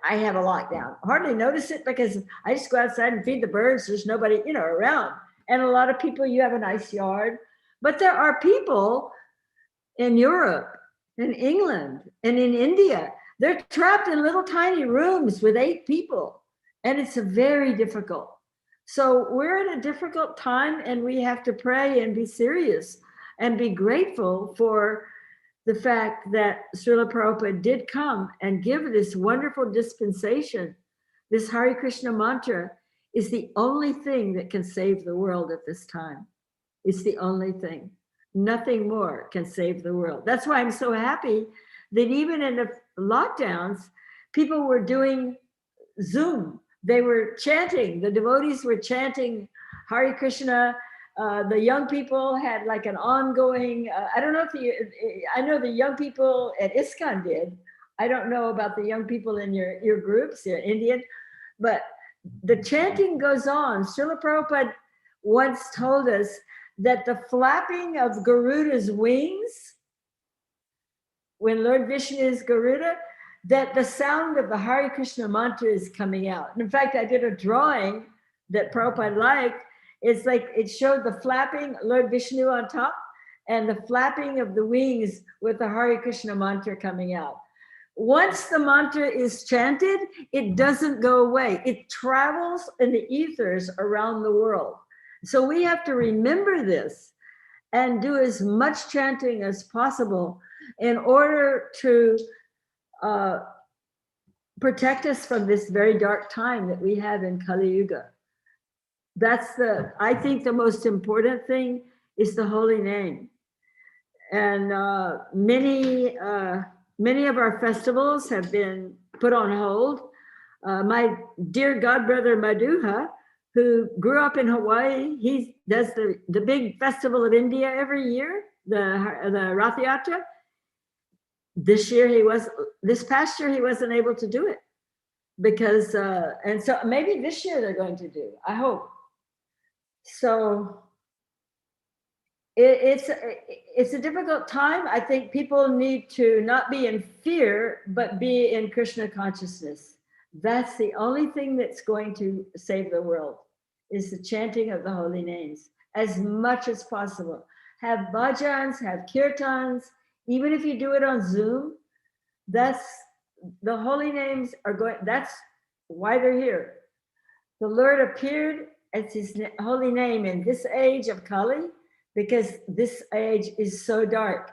I have a lockdown. Hardly notice it because I just go outside and feed the birds. There's nobody, around. And a lot of people, you have a nice yard. But there are people in Europe, in England, and in India. They're trapped in little tiny rooms with 8 people. And it's very difficult. So we're in a difficult time, and we have to pray and be serious and be grateful for the fact that Srila Prabhupada did come and give this wonderful dispensation. This Hare Krishna mantra is the only thing that can save the world at this time. It's the only thing. Nothing more can save the world. That's why I'm so happy that even in the lockdowns, people were doing Zoom. They were chanting, the devotees were chanting Hare Krishna. The young people had like an ongoing, I don't know I know the young people at ISKCON did. I don't know about the young people in your groups, your Indian, but the chanting goes on. Srila Prabhupada once told us that the flapping of Garuda's wings, when Lord Vishnu is Garuda, that the sound of the Hare Krishna mantra is coming out. And in fact, I did a drawing that Prabhupada liked. It's like it showed the flapping, Lord Vishnu on top, and the flapping of the wings with the Hare Krishna mantra coming out. Once the mantra is chanted, it doesn't go away. It travels in the ethers around the world. So we have to remember this and do as much chanting as possible in order to protect us from this very dark time that we have in Kali Yuga. I think the most important thing is the holy name. And many of our festivals have been put on hold. My dear godbrother Madhuha, who grew up in Hawaii, he does the big festival of India every year, the Rath Yatra. This past year he wasn't able to do it because, and so maybe this year they're going to do, I hope. So it's a difficult time. I think people need to not be in fear, but be in Krishna consciousness. That's the only thing that's going to save the world, is the chanting of the holy names as much as possible. Have bhajans, have kirtans, even if you do it on Zoom. That's the holy names are going, that's why they're here. The Lord appeared as his holy name in this age of Kali, because this age is so dark.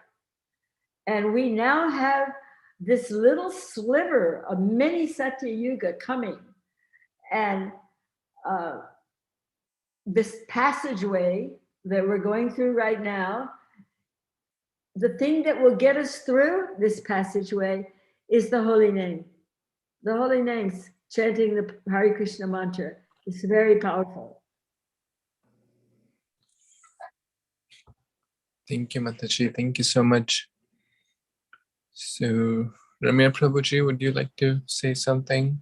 And we now have this little sliver of mini Satya Yuga coming, and this passageway that we're going through right now, the thing that will get us through this passageway is the holy name. The holy names, chanting the Hare Krishna mantra is very powerful. Thank you, Mataji. Thank you so much. So, Ramya Prabhuji, would you like to say something?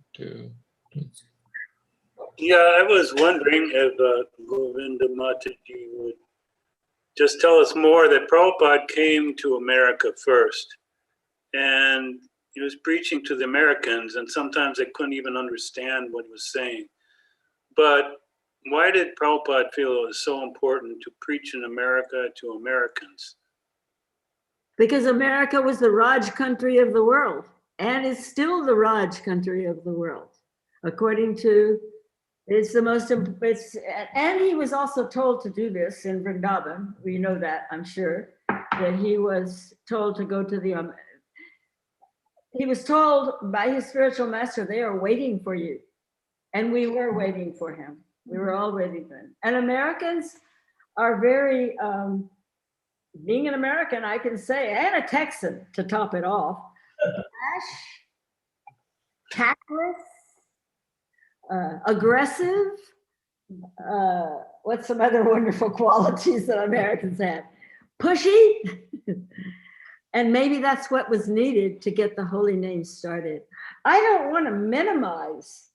Yeah, I was wondering if Govinda Mataji would just tell us more that Prabhupada came to America first, and he was preaching to the Americans, and sometimes they couldn't even understand what he was saying. But why did Prabhupada feel it was so important to preach in America to Americans? Because America was the Raj country of the world, and is still the Raj country of the world. According to, it's the most, and he was also told to do this in Vrindavan. We know that, I'm sure, that he was told to go to the, he was told by his spiritual master, they are waiting for you. And we were waiting for him. We were all waiting for him. And Americans are very, being an American, I can say, and a Texan to top it off, brash, tactless, aggressive. What's some other wonderful qualities that Americans have? Pushy. And maybe that's what was needed to get the holy name started. I don't want to minimize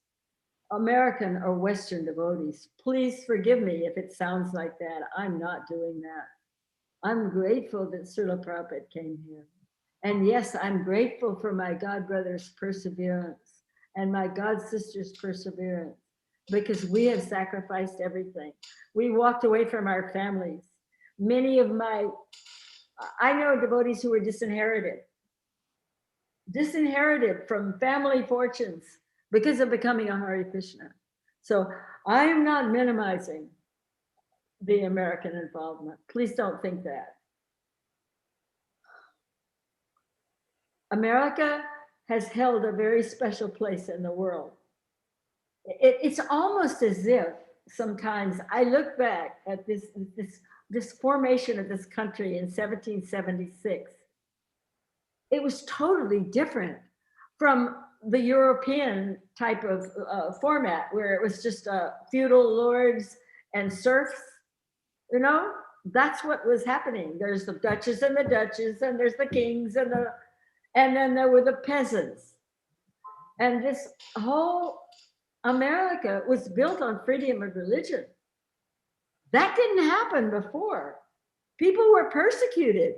American or Western devotees. Please forgive me if it sounds like that. I'm not doing that. I'm grateful that Srila Prabhupada came here. And yes, I'm grateful for my God brother's perseverance and my God sister's perseverance, because we have sacrificed everything. We walked away from our families. Many of I know devotees who were disinherited from family fortunes because of becoming a Hare Krishna. So I'm not minimizing the American involvement. Please don't think that. America has held a very special place in the world. It's almost as if sometimes I look back at this formation of this country in 1776. It was totally different from the European type of format, where it was just feudal lords and serfs. You know, that's what was happening. There's the duchess and the duchess, and there's the kings, and then there were the peasants. And this whole America was built on freedom of religion. That didn't happen before. People were persecuted.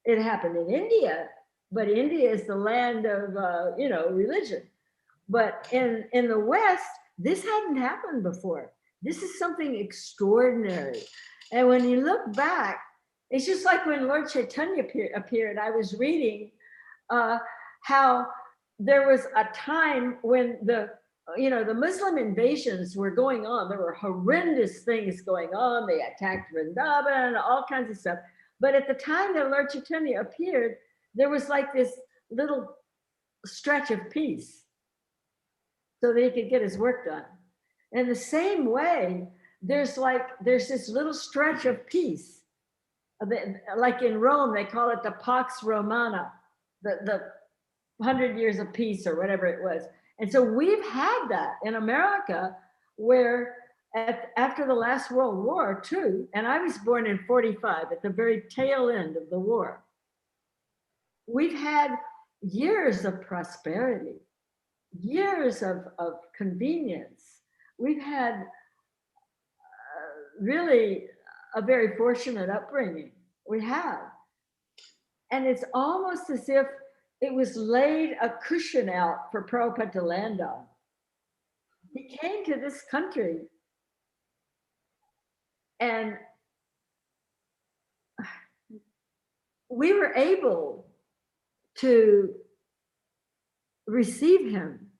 It happened in India, but India is the land of religion. But in the West, this hadn't happened before. This is something extraordinary. And when you look back, it's just like when Lord Chaitanya appeared. I was reading how there was a time when the Muslim invasions were going on. There were horrendous things going on. They attacked Vrindavan, all kinds of stuff. But at the time that Lord Chaitanya appeared, there was like this little stretch of peace so that he could get his work done. In the same way, there's this little stretch of peace. Like in Rome, they call it the Pax Romana, the 100 years of peace or whatever it was. And so we've had that in America, where after the last World War too, and I was born in 45 at the very tail end of the war, we've had years of prosperity, years of convenience. We've had really a very fortunate upbringing. We have. And it's almost as if it was laid a cushion out for Prabhupada to land on. He came to this country and we were able to receive him.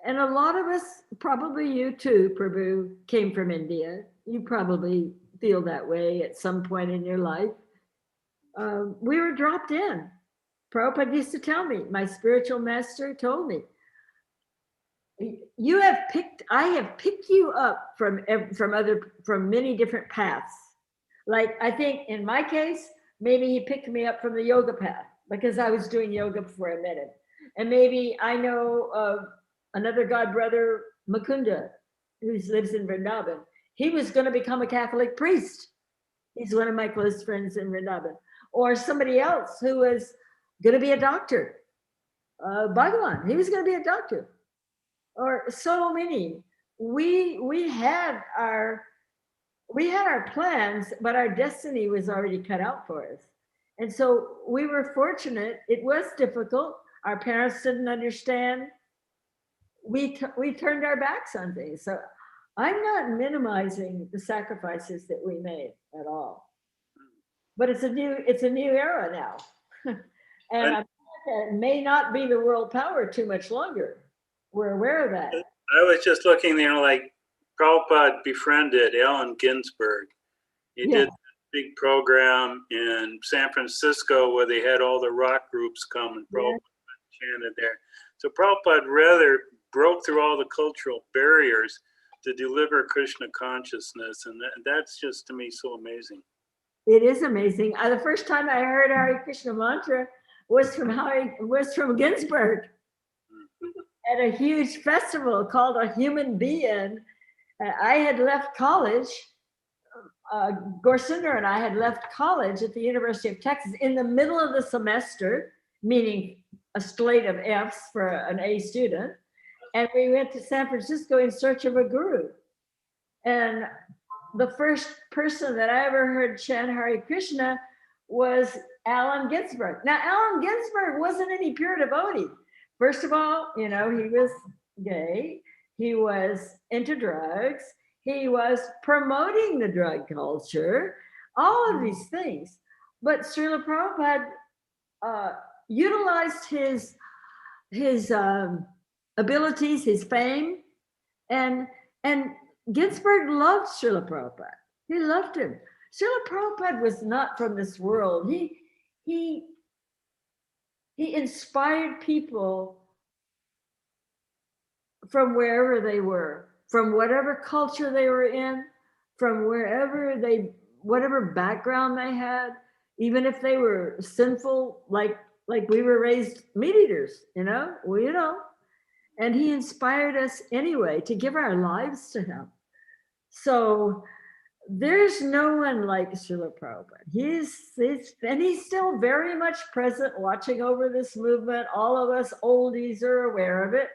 And a lot of us, probably you too, Prabhu, came from India. You probably feel that way at some point in your life. We were dropped in. Prabhupada used to tell me, my spiritual master told me, I have picked you up from many different paths. Like, I think in my case, maybe he picked me up from the yoga path because I was doing yoga before I met him. And maybe I know another god brother, Mukunda, who lives in Vrindavan. He was going to become a Catholic priest. He's one of my close friends in Vrindavan. Or somebody else who was going to be a doctor. Bhagavan, he was going to be a doctor. Or so many. We had our plans, but our destiny was already cut out for us. And so we were fortunate. It was difficult. Our parents didn't understand. We turned our backs on things. So I'm not minimizing the sacrifices that we made at all. But it's a new era now. And America may not be the world power too much longer. We're aware of that. I was just looking there, like Prabhupada befriended Allen Ginsberg. He did a big program in San Francisco where they had all the rock groups come and Prabhupada chanted there. So Prabhupada rather broke through all the cultural barriers to deliver Krishna consciousness. And that's just, to me, so amazing. It is amazing. The first time I heard Hare Krishna mantra was from Ginsberg at a huge festival called A Human Being. I had left college. Gorsunder and I had left college at the University of Texas in the middle of the semester, meaning a slate of Fs for an A student. And we went to San Francisco in search of a guru. And the first person that I ever heard chant Hare Krishna was Allen Ginsberg. Now, Allen Ginsberg wasn't any pure devotee. First of all, he was gay. He was into drugs. He was promoting the drug culture, all of these things. But Srila Prabhupada utilized his abilities, his fame, and Ginsberg loved Srila Prabhupada. He loved him. Srila Prabhupada was not from this world. He inspired people from wherever they were, from whatever culture they were in, from whatever background they had, even if they were sinful, like we were raised meat eaters, and he inspired us anyway to give our lives to him. So there's no one like Srila Prabhupada. He's still very much present, watching over this movement. All of us oldies are aware of it.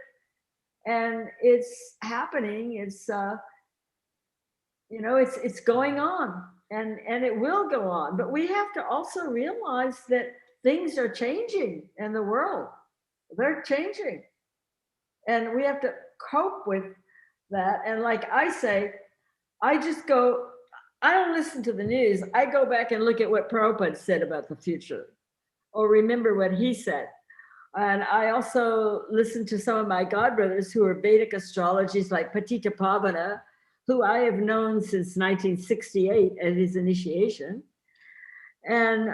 And it's happening. It's it's going on, and it will go on. But we have to also realize that things are changing in the world. They're changing, and we have to cope with that. And like I say, I don't listen to the news. I go back and look at what Prabhupada said about the future, or remember what he said. And I also listen to some of my godbrothers who are Vedic astrologists like Patita Pavana, who I have known since 1968 at his initiation. And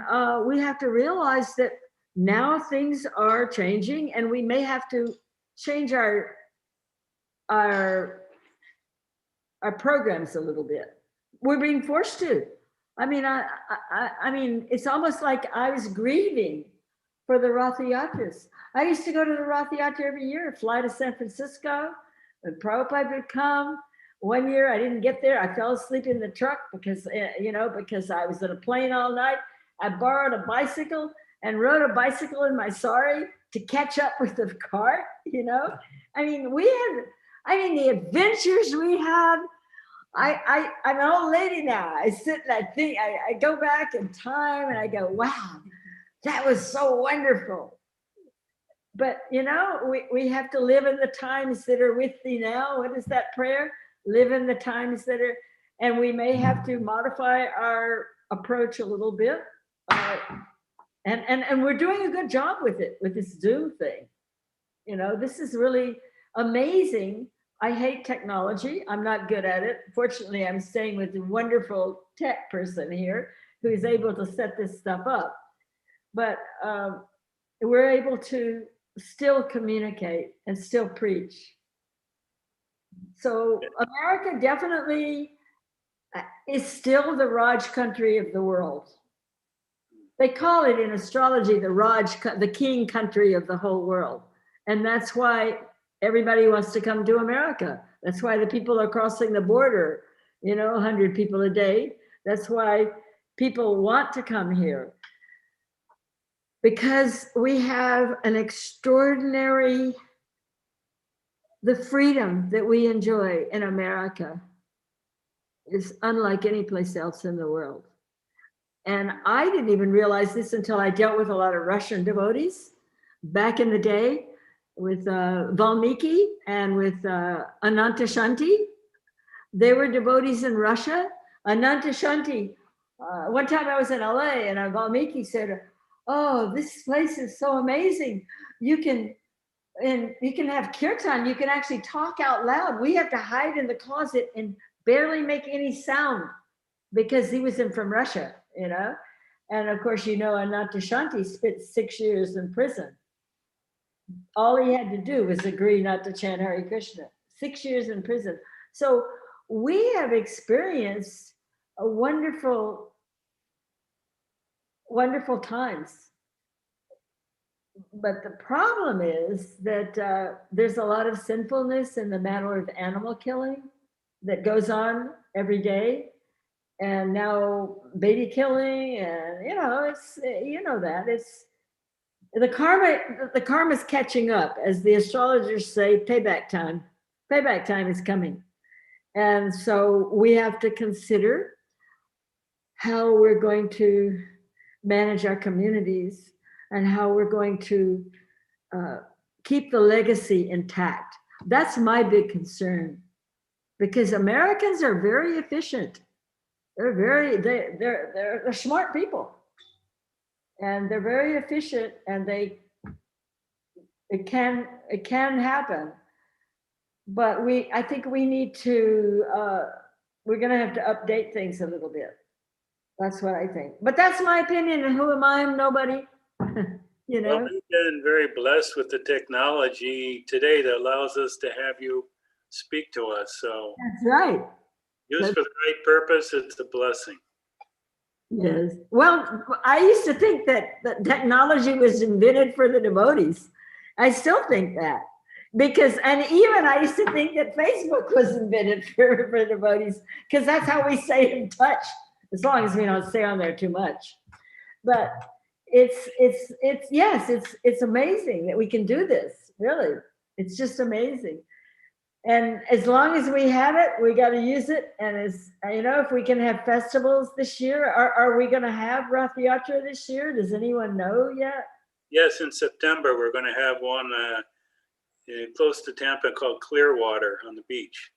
we have to realize that now things are changing, and we may have to change our programs a little bit. We're being forced to. I mean, it's almost like I was grieving for the Rath Yatras. I used to go to the Rath Yatra every year, fly to San Francisco, and Prabhupada would come. One year I didn't get there. I fell asleep in the truck because I was on a plane all night. I borrowed a bicycle and rode a bicycle in my sari to catch up with the cart, I mean, the adventures we had. I'm an old lady now. I sit and I think, I go back in time and I go, wow, that was so wonderful. But, we have to live in the times that are with thee now. What is that prayer? Live in the times that are, and we may have to modify our approach a little bit. And we're doing a good job with it, with this Zoom thing. This is really amazing. I hate technology. I'm not good at it. Fortunately, I'm staying with a wonderful tech person here who is able to set this stuff up. But we're able to still communicate and still preach. So America definitely is still the Raj country of the world. They call it in astrology the king country of the whole world. And that's why everybody wants to come to America. That's why the people are crossing the border, 100 people a day. That's why people want to come here. Because we have an extraordinary, the freedom that we enjoy in America is unlike any place else in the world. And I didn't even realize this until I dealt with a lot of Russian devotees back in the day with Valmiki and with Ananta Shanti. They were devotees in Russia. Ananta Shanti, one time I was in LA and Valmiki said, "Oh, this place is so amazing. You can have kirtan. You can actually talk out loud. We have to hide in the closet and barely make any sound," because he was from Russia, And of course, Ananta Shanti spent 6 years in prison. All he had to do was agree not to chant Hare Krishna. 6 years in prison. So we have experienced a wonderful, wonderful times. But the problem is that there's a lot of sinfulness in the matter of animal killing that goes on every day. And now baby killing, and it's it's the karma's catching up. As the astrologers say, payback time is coming. And so we have to consider how we're going to manage our communities and how we're going to keep the legacy intact. That's my big concern, because Americans are very efficient. They're smart people, and they're very efficient, and it can happen. But I think we need to we're going to have to update things a little bit. That's what I think. But that's my opinion, and who am I? I'm nobody. Well, we've been very blessed with the technology today that allows us to have you speak to us. So that's right. Used for the right purpose, it's a blessing. Yes. Well, I used to think that technology was invented for the devotees. I still think that. And even I used to think that Facebook was invented for devotees, because that's how we stay in touch, as long as we don't stay on there too much. But it's amazing that we can do this, really. It's just amazing. And as long as we have it, we got to use it. And if we can have festivals this year, are we going to have Rath Yatra this year? Does anyone know yet? Yes, in September, we're going to have one close to Tampa called Clearwater on the beach.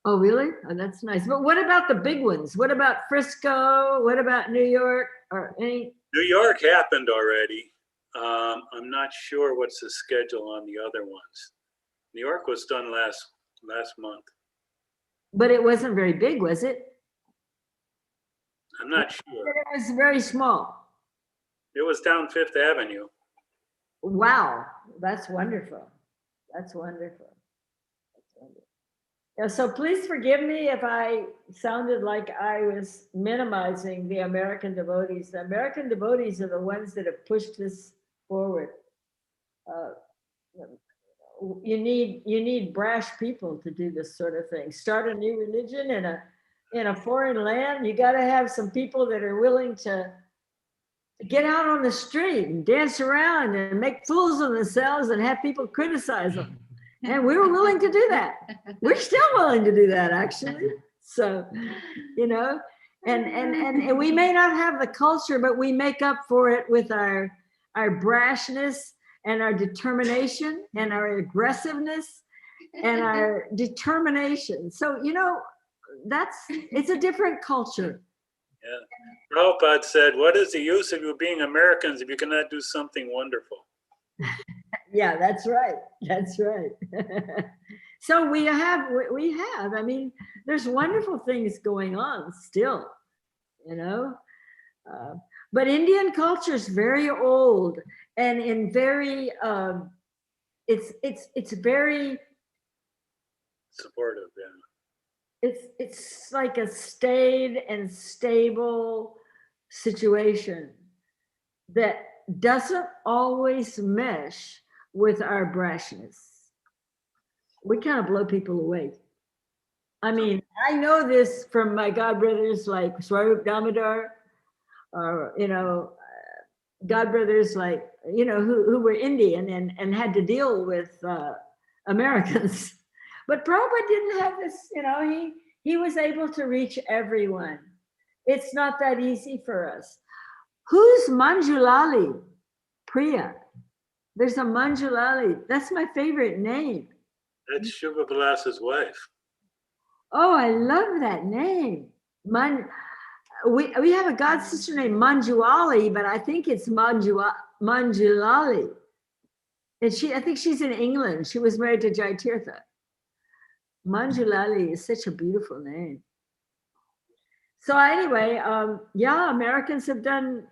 Oh, really? Oh, that's nice. But what about the big ones? What about Frisco? What about New York? Or any? New York happened already. I'm not sure what's the schedule on the other ones. New York was done last month. But it wasn't very big, was it? I'm not sure. It was very small. It was down Fifth Avenue. Wow, that's wonderful. That's wonderful. Yeah, so please forgive me if I sounded like I was minimizing the American devotees. The American devotees are the ones that have pushed this forward. You need brash people to do this sort of thing. Start a new religion in a foreign land. You got to have some people that are willing to get out on the street and dance around and make fools of themselves and have people criticize them. And we were willing to do that. We're still willing to do that, actually. So, and we may not have the culture, but we make up for it with our brashness and our determination and our aggressiveness and our determination. So, it's a different culture. Yeah. Prabhupada said, what is the use of you being Americans if you cannot do something wonderful? Yeah, that's right. That's right. So we have, I mean, there's wonderful things going on still, but Indian culture is very old, and in very, it's very, Supportive, yeah. it's like a staid and stable situation that doesn't always mesh with our brashness. We kind of blow people away. I mean, I know this from my godbrothers like Swarup Damodar, or, you know, godbrothers like, you know, who were Indian and had to deal with Americans. But Prabhupada didn't have this, you know, he was able to reach everyone. It's not that easy for us. Who's Manjulali? Priya. There's a Manjulali. That's my favorite name. That's Shubha Vilas's wife. Oh, I love that name. We have a god sister named Manjuali, but I think it's Manjulali. And I think she's in England. She was married to Jai Tirtha. Manjulali is such a beautiful name. So anyway, yeah, Americans have done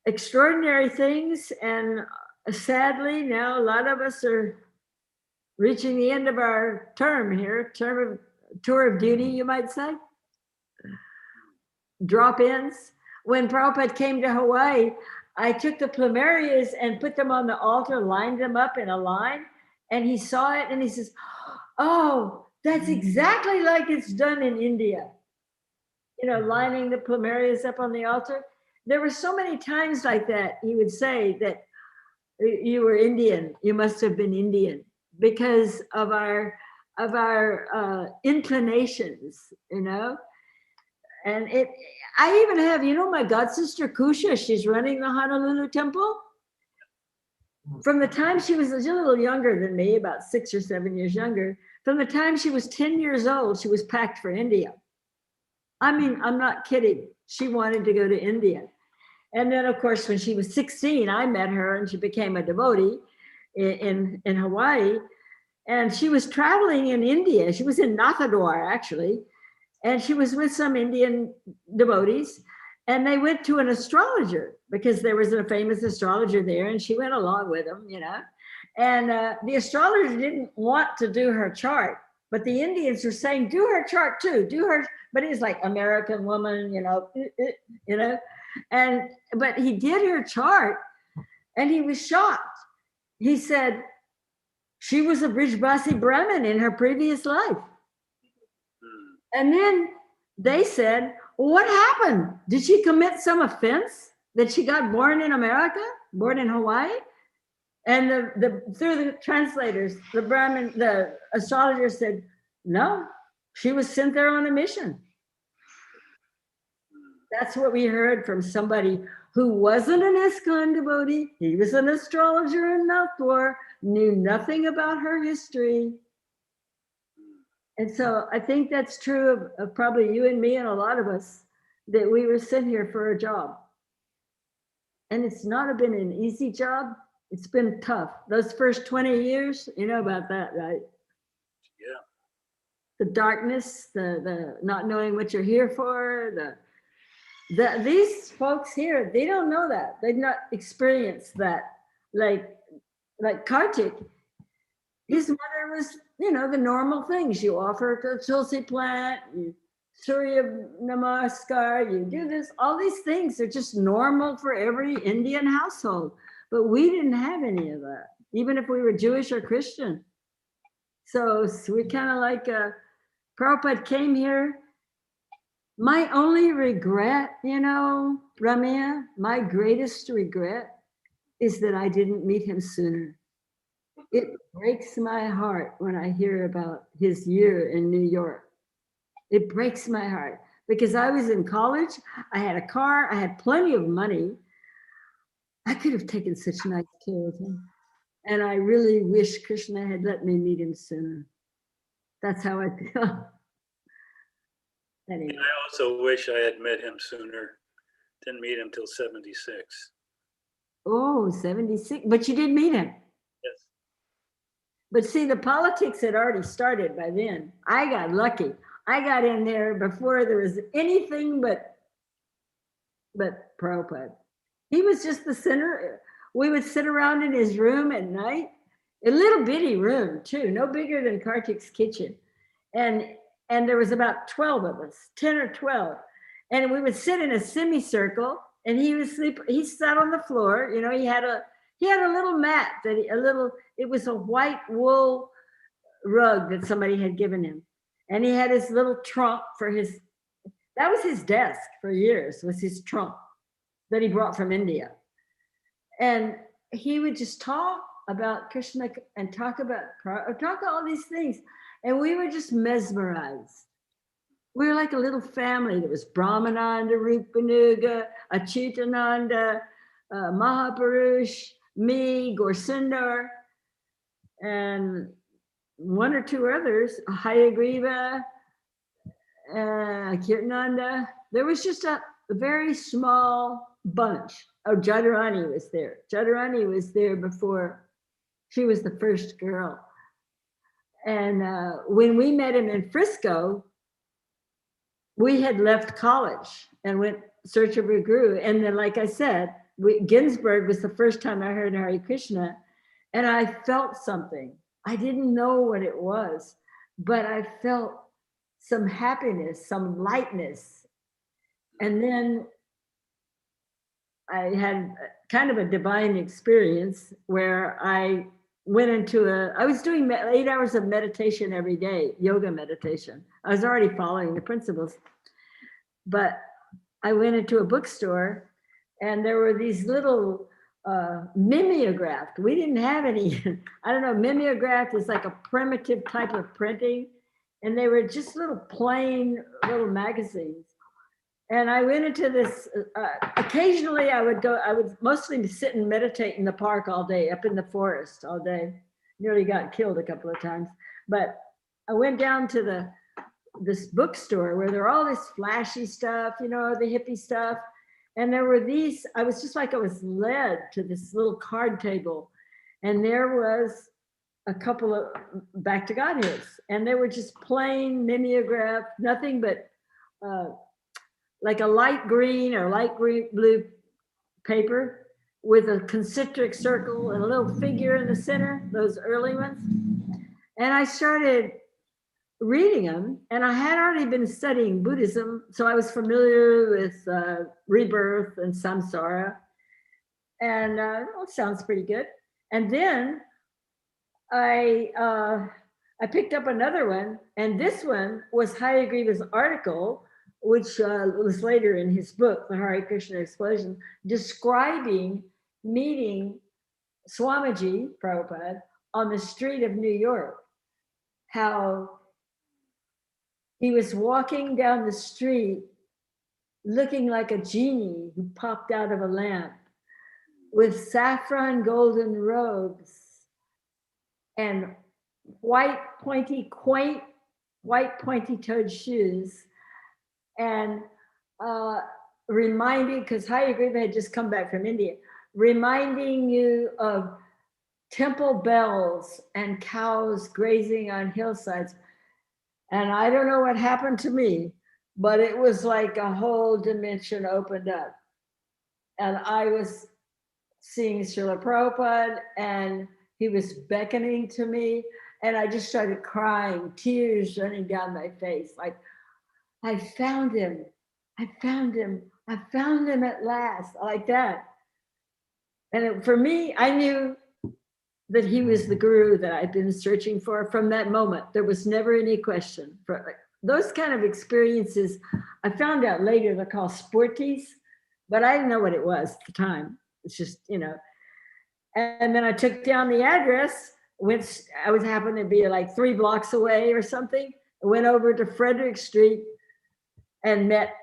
extraordinary things, and sadly now a lot of us are reaching the end of our term here, tour of duty, you might say. Drop-ins. When Prabhupada came to Hawaii, I took the plumerias and put them on the altar, lined them up in a line, and he saw it and he says, oh, that's exactly like it's done in India. You know, lining the plumerias up on the altar. There were so many times like that, he would say that you were Indian, you must have been Indian, because of our inclinations, you know. And I even have, you know, my god sister Kusha, she's running the Honolulu temple. From the time she was a little younger than me, about 6 or 7 years younger, from the time she was 10 years old, she was packed for India. I mean, I'm not kidding. She wanted to go to India. And then, of course, when she was 16, I met her and she became a devotee in Hawaii. And she was traveling in India. She was in Nathadwar, actually. And she was with some Indian devotees. And they went to an astrologer because there was a famous astrologer there. And she went along with him, you know. And the astrologer didn't want to do her chart. But the Indians were saying, do her chart too, do her. But he's like, American woman, you know. But he did her chart and he was shocked. He said, she was a Brijbasi Brahmin in her previous life. And then they said, well, what happened? Did she commit some offense that she got born in America, born in Hawaii? And through the translators, the astrologer said, no, she was sent there on a mission. That's what we heard from somebody who wasn't an ISKCON devotee. He was an astrologer in Nathwar, knew nothing about her history. And so I think that's true of probably you and me and a lot of us, that we were sent here for a job. And it's not been an easy job. It's been tough. Those first 20 years, you know about that, right? Yeah. The darkness, the not knowing what you're here for, these folks here, they don't know that. They've not experienced that. Like Kartik, his mother was, you know, the normal things. You offer a tulsi plant, you Surya Namaskar, you do this, all these things are just normal for every Indian household. But we didn't have any of that, even if we were Jewish or Christian. So we kind of like, Prabhupada came here. My only regret, you know, Ramya, my greatest regret is that I didn't meet him sooner. It breaks my heart when I hear about his year in New York. It breaks my heart because I was in college, I had a car, I had plenty of money. I could have taken such nice care of him. And I really wish Krishna had let me meet him sooner. That's how I feel. Anyway. I also wish I had met him sooner. Didn't meet him till 76. Oh, 76. But you did meet him. Yes. But see, the politics had already started by then. I got lucky. I got in there before there was anything but Prabhupada. He was just the center. we would sit around in his room at night, a little bitty room too, no bigger than Kartik's kitchen. And there was about 12 of us, 10 or 12. And we would sit in a semicircle and he would sleep, he sat on the floor, you know, he had a little mat it was a white wool rug that somebody had given him. And he had his little trunk that was his desk for years, was his trunk that he brought from India. And he would just talk about Krishna and talk all these things. And we were just mesmerized. We were like a little family. There was Brahmananda, Rupanuga, Achutananda, Mahapurush, me, Gorsundar, and one or two others, Hayagriva, Kirtananda. There was just a very small bunch. Oh, Jadharani was there. Jadharani was there before she was the first girl. And when we met him in Frisco, we had left college and went search of a guru. And then, like I said, Ginsburg was the first time I heard Hare Krishna, and I felt something. I didn't know what it was, but I felt some happiness, some lightness. And then I had kind of a divine experience where I went into I was doing 8 hours of meditation every day, yoga meditation. I was already following the principles, but I went into a bookstore and there were these little mimeographed. We didn't have any, I don't know, mimeographed is like a primitive type of printing. And they were just little plain little magazines. And I went into this, occasionally I would mostly sit and meditate in the park all day, up in the forest all day. Nearly got killed a couple of times. But I went down to this bookstore where there were all this flashy stuff, you know, the hippie stuff. And there were these, I was just like I was led to this little card table. And there was a couple of Back to Godheads. And they were just plain mimeograph, nothing but like a light green or light blue paper with a concentric circle and a little figure in the center, those early ones. And I started reading them, and I had already been studying Buddhism, so I was familiar with rebirth and samsara, and it sounds pretty good. And then I picked up another one, and this one was Hayagriva's article, which was later in his book, The Hare Krishna Explosion, describing meeting Swamiji Prabhupada on the street of New York, how he was walking down the street looking like a genie who popped out of a lamp with saffron golden robes and white pointy-toed shoes, and reminding, because Hayagriva had just come back from India, reminding you of temple bells and cows grazing on hillsides. And I don't know what happened to me, but it was like a whole dimension opened up. And I was seeing Srila Prabhupada, and he was beckoning to me, and I just started crying, tears running down my face, like, I found him, I found him, I found him at last, like that. And for me, I knew that he was the guru that I'd been searching for from that moment. There was never any question. For those kind of experiences, I found out later they're called sporties, but I didn't know what it was at the time. It's just, you know. And then I took down the address, I was happened to be like 3 blocks away or something. I went over to Frederick Street and met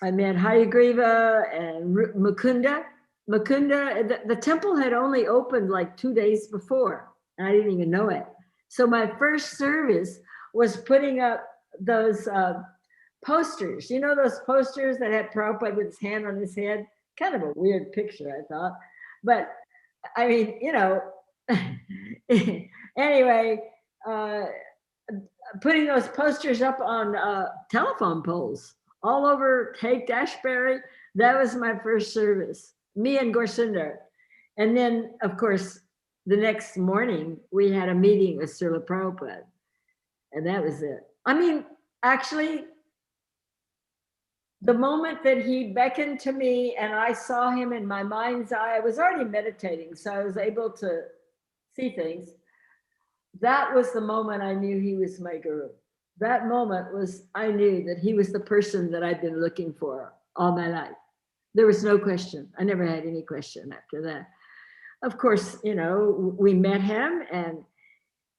Hayagriva and Mukunda. The temple had only opened like 2 days before, and I didn't even know it. So my first service was putting up those posters. You know those posters that had Prabhupada with his hand on his head? Kind of a weird picture, I thought. But I mean, you know, anyway, putting those posters up on telephone poles all over Haight-Ashbury. That was my first service. me and Gorsunder. And then, of course, the next morning, we had a meeting with Srila Prabhupada. And that was it. I mean, actually, the moment that he beckoned to me and I saw him in my mind's eye, I was already meditating, so I was able to see things. That was the moment I knew he was my guru. That moment was, I knew that he was the person that I'd been looking for all my life. There was no question. I never had any question after that. Of course, you know, we met him and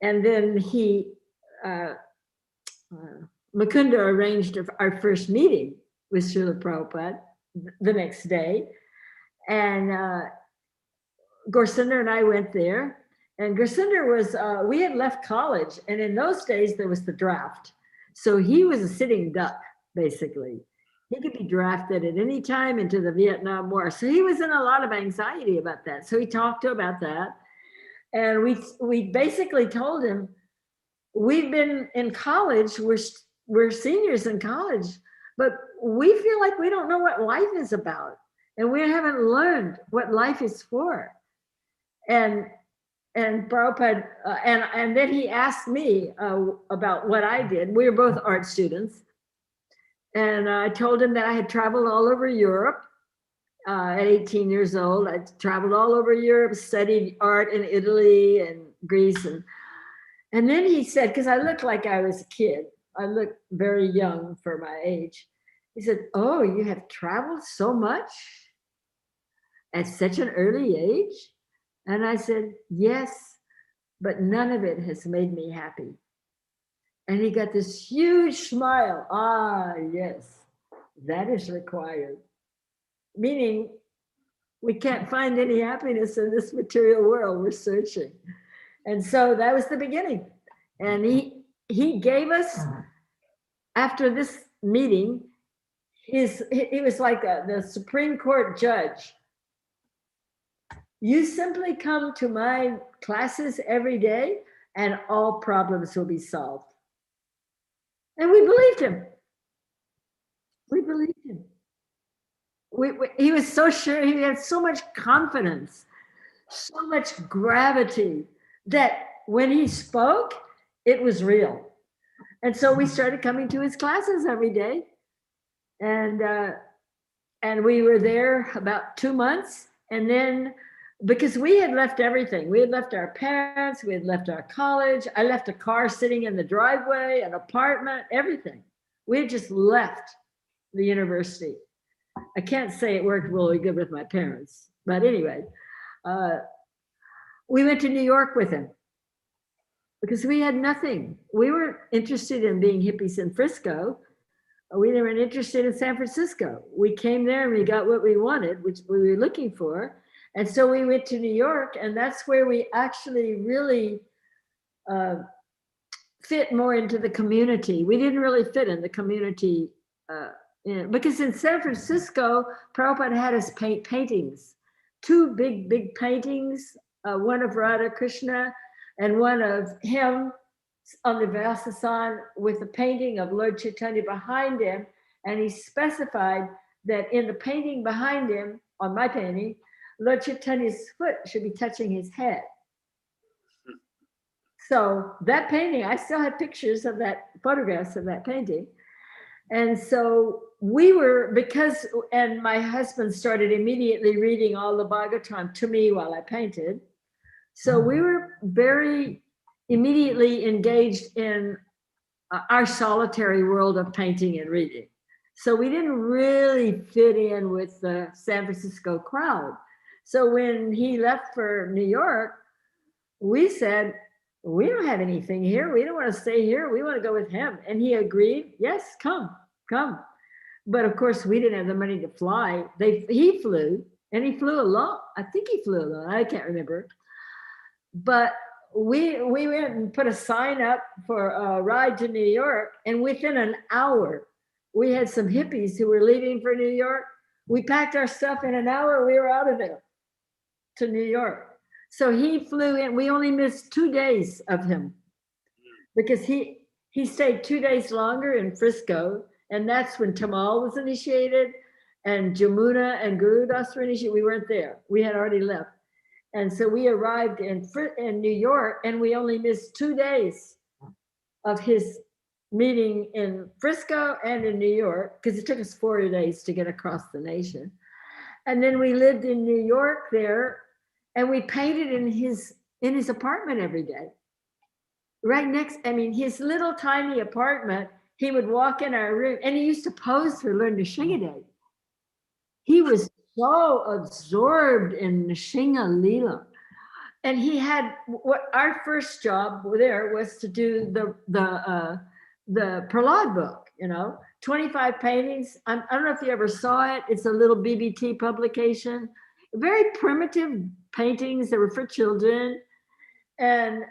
then he, Mukunda arranged our first meeting with Srila Prabhupada the next day. And Gorsunder and I went there. And Gorsunder was, we had left college. And in those days, there was the draft. So he was a sitting duck, basically. He could be drafted at any time into the Vietnam War. So he was in a lot of anxiety about that. So he talked about that. And we basically told him, we've been in college, we're seniors in college, but we feel like we don't know what life is about. And we haven't learned what life is for. And Prabhupada, and then he asked me about what I did. We were both art students. And I told him that I had traveled all over Europe at 18 years old. I traveled all over Europe, studied art in Italy and Greece. And then he said, because I looked like I was a kid, I looked very young for my age. He said, oh, you have traveled so much at such an early age? And I said, yes, but none of it has made me happy. And he got this huge smile. Ah, yes, that is required. Meaning, we can't find any happiness in this material world. We're searching. And so that was the beginning. And he gave us, after this meeting, he was like the Supreme Court judge. You simply come to my classes every day and all problems will be solved. And we believed him. We believed him. He was so sure, he had so much confidence, so much gravity that when he spoke, it was real. And so we started coming to his classes every day. And we were there about 2 months. And then, because we had left everything, we had left our parents, we had left our college. I left a car sitting in the driveway, an apartment, everything. We had just left the university. I can't say it worked really good with my parents, but anyway, we went to New York with him because we had nothing. We weren't interested in being hippies in Frisco. We weren't interested in San Francisco. We came there and we got what we wanted, which we were looking for. And so we went to New York, and that's where we actually really fit more into the community. We didn't really fit in the community because in San Francisco, Prabhupada had us paint paintings, 2 big paintings, one of Radha Krishna and one of him on the Vyasasan with a painting of Lord Chaitanya behind him. And he specified that in the painting behind him, on my painting, Lord Chaitanya's foot should be touching his head. So that painting, I still have pictures of that, photographs of that painting. And so we were, and my husband started immediately reading all the Bhagavatam to me while I painted. So we were very immediately engaged in our solitary world of painting and reading. So we didn't really fit in with the San Francisco crowd. So when he left for New York, we said, we don't have anything here. We don't want to stay here. We want to go with him. And he agreed, yes, come. But of course, we didn't have the money to fly. He flew, and he flew alone. I think he flew alone. I can't remember. But we went and put a sign up for a ride to New York. And within an hour, we had some hippies who were leaving for New York. We packed our stuff in an hour. We were out of there to New York. So he flew in. We only missed 2 days of him because he stayed 2 days longer in Frisco. And that's when Tamal was initiated. and Jamuna and Guru Das Rishi, we weren't there. We had already left. And so we arrived in New York, and we only missed 2 days of his meeting in Frisco and in New York, because it took us 4 days to get across the nation. And then we lived in New York there, and we painted in his apartment every day. Right next, I mean, his little tiny apartment, he would walk in our room, and he used to pose for Lord Nrsimha. He was so absorbed in Nrsimha Leela. And he had, what our first job there was to do the Prahlad book, 25 paintings. I don't know if you ever saw it. It's a little BBT publication. Very primitive paintings that were for children. And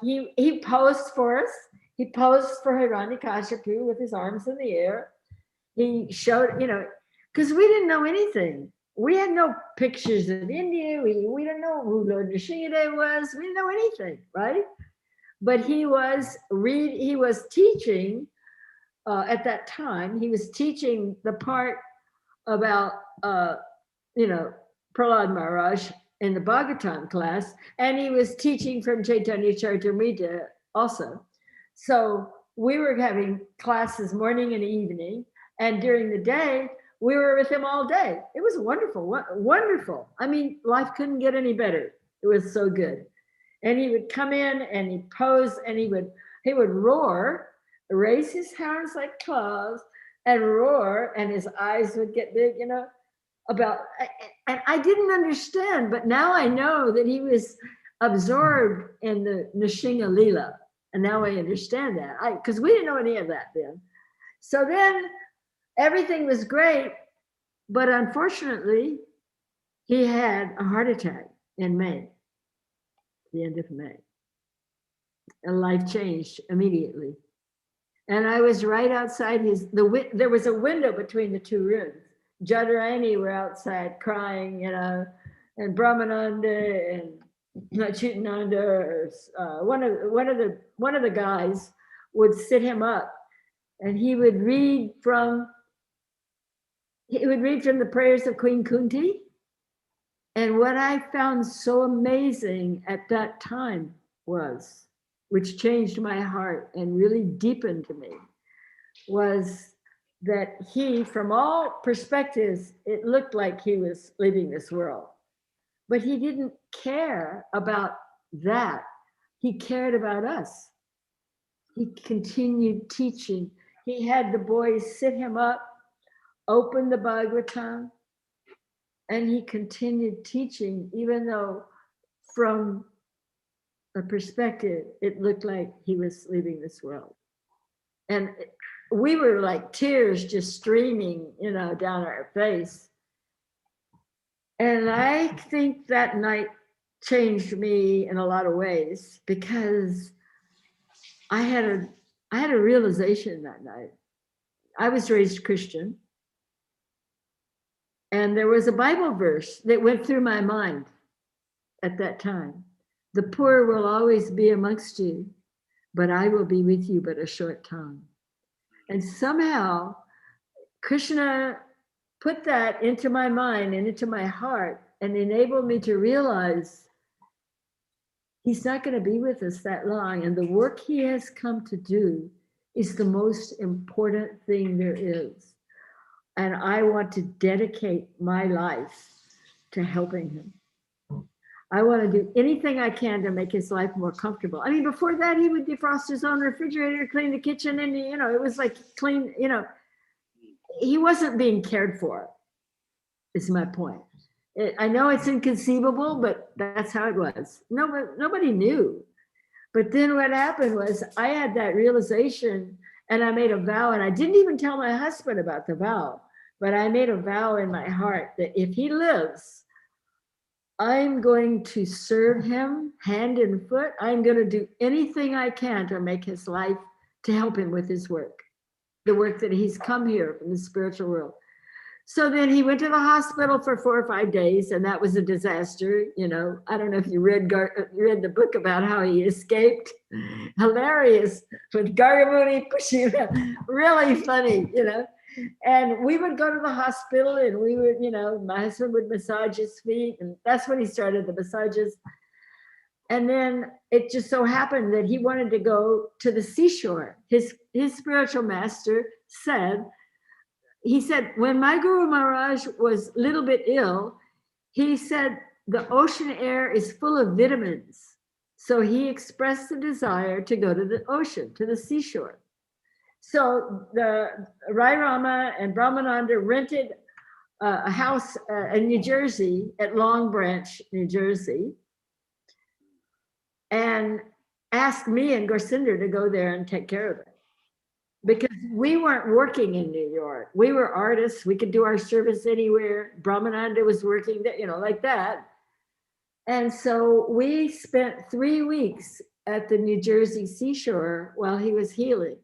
he posed for us. He posed for Hiranyakashipu with his arms in the air. He showed, because we didn't know anything. We had no pictures of India. We didn't know who Lord Nrsimha was. We didn't know anything, right? But he was teaching at that time. He was teaching the part about Prahlad Maharaj in the Bhagavatam class, and he was teaching from Chaitanya Charitamrita also. So we were having classes morning and evening, and during the day, we were with him all day. It was wonderful, wonderful. I mean, life couldn't get any better. It was so good. And he would come in and he'd pose, and he would roar, raise his hands like claws and roar, and his eyes would get big, and I didn't understand, but now I know that he was absorbed in the Nrsimha Leela. And now I understand that, because we didn't know any of that then. So then everything was great, but unfortunately, he had a heart attack in May, the end of May. And life changed immediately. And I was right outside there was a window between the two rooms. Jadharani were outside crying, and Brahmananda and Chitananda, one of the guys would sit him up, and he would read from the prayers of Queen Kunti. And what I found so amazing at that time was, which changed my heart and really deepened me, was that he, from all perspectives, it looked like he was leaving this world. But he didn't care about that. He cared about us. He continued teaching. He had the boys sit him up, open the Bhagavatam, and he continued teaching, even though from a perspective, it looked like he was leaving this world. And we were like tears just streaming, down our face. And I think that night changed me in a lot of ways, because I had a realization that night. I was raised Christian, and there was a Bible verse that went through my mind at that time. The poor will always be amongst you, but I will be with you but a short time. And somehow Krishna put that into my mind and into my heart and enabled me to realize he's not going to be with us that long. And the work he has come to do is the most important thing there is. And I want to dedicate my life to helping him. I want to do anything I can to make his life more comfortable. I mean, before that, he would defrost his own refrigerator, clean the kitchen, and, it was like clean, he wasn't being cared for, is my point. I know it's inconceivable, but that's how it was. Nobody knew. But then what happened was I had that realization, and I made a vow, and I didn't even tell my husband about the vow, but I made a vow in my heart that if he lives, I'm going to serve him hand and foot. I'm going to do anything I can to make his life, to help him with his work, the work that he's come here from the spiritual world. So then he went to the hospital for 4 or 5 days, and that was a disaster. I don't know if you read the book about how he escaped. Hilarious, with Gargamuni pushing him, really funny, And we would go to the hospital and we would, you know, my husband would massage his feet. And that's when he started the massages. And then it just so happened that he wanted to go to the seashore. His spiritual master said, he said, when my Guru Maharaj was a little bit ill, he said, the ocean air is full of vitamins. So he expressed the desire to go to the ocean, to the seashore. So the Rai Rama and Brahmananda rented a house in New Jersey, at Long Branch, New Jersey, and asked me and Gorsinder to go there and take care of it. Because we weren't working in New York. We were artists. We could do our service anywhere. Brahmananda was working there, you know, like that. And so we spent 3 weeks at the New Jersey seashore while he was healing.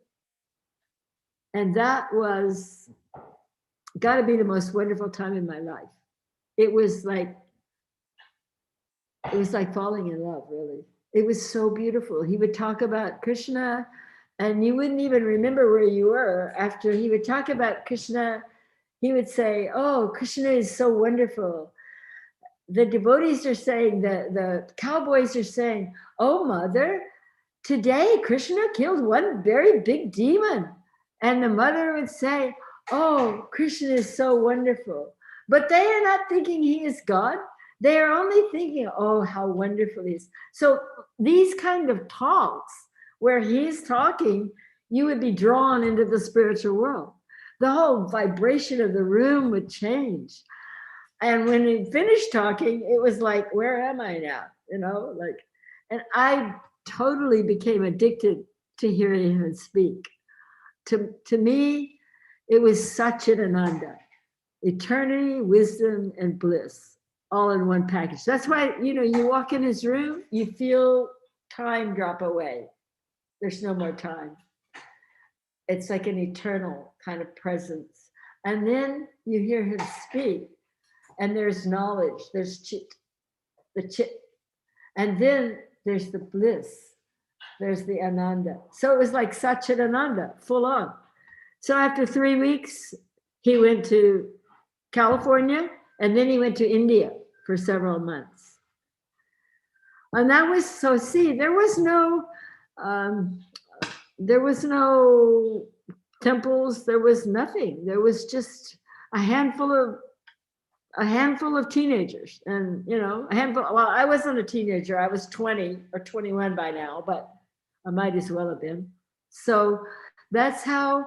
And that was got to be the most wonderful time in my life. It was like falling in love, really. It was so beautiful. He would talk about Krishna, and you wouldn't even remember where you were. After he would talk about Krishna, he would say, oh, Krishna is so wonderful. The devotees are saying, the cowboys are saying, oh, mother, today Krishna killed one very big demon. And the mother would say, oh, Krishna is so wonderful. But they are not thinking he is God. They are only thinking, oh, how wonderful he is. So these kind of talks where he's talking, you would be drawn into the spiritual world. The whole vibration of the room would change. And when he finished talking, it was like, where am I now? You know, like, and I totally became addicted to hearing him speak. To me, it was such an ananda, eternity, wisdom, and bliss, all in one package. That's why, you know, you walk in his room, you feel time drop away. There's no more time. It's like an eternal kind of presence. And then you hear him speak, and there's knowledge, there's chit, and then there's the bliss. There's the ananda. So it was like such an ananda, full on. So after 3 weeks, he went to California, and then he went to India for several months. And that was, so see, there was no temples, there was nothing. There was just a handful of teenagers, and, you know, well, I wasn't a teenager. I was 20 or 21 by now, but I might as well have been. So that's how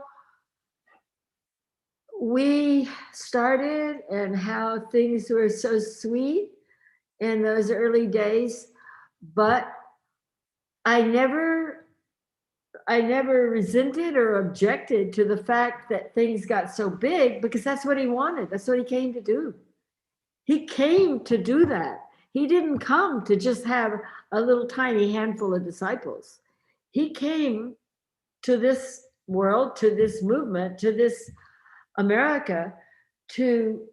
we started, and how things were so sweet in those early days. But I never resented or objected to the fact that things got so big, because that's what he wanted. That's what he came to do. He came to do that. He didn't come to just have a little tiny handful of disciples. He came to this world, to this movement, to this America, to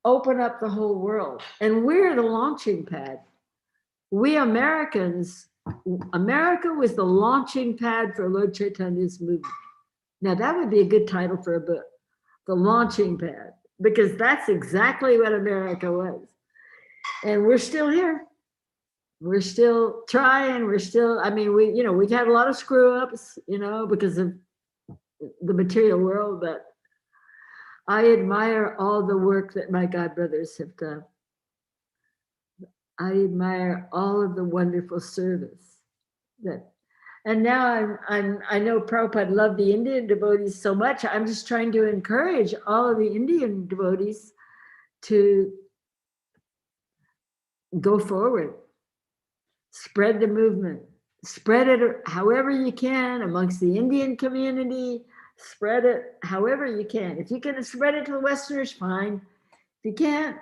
open up the whole world. And we're the launching pad. We Americans, America was the launching pad for Lord Chaitanya's movement. Now that would be a good title for a book, The Launching Pad, because that's exactly what America was. And we're still here. We're still trying. We're still, I mean, we've had a lot of screw ups, because of the material world, but I admire all the work that my God brothers have done. I admire all of the wonderful service and now I know Prabhupada loved the Indian devotees so much. I'm just trying to encourage all of the Indian devotees to go forward, spread the movement, spread it however you can amongst the Indian community, spread it however you can. If you can spread it to the Westerners, fine. If you can't,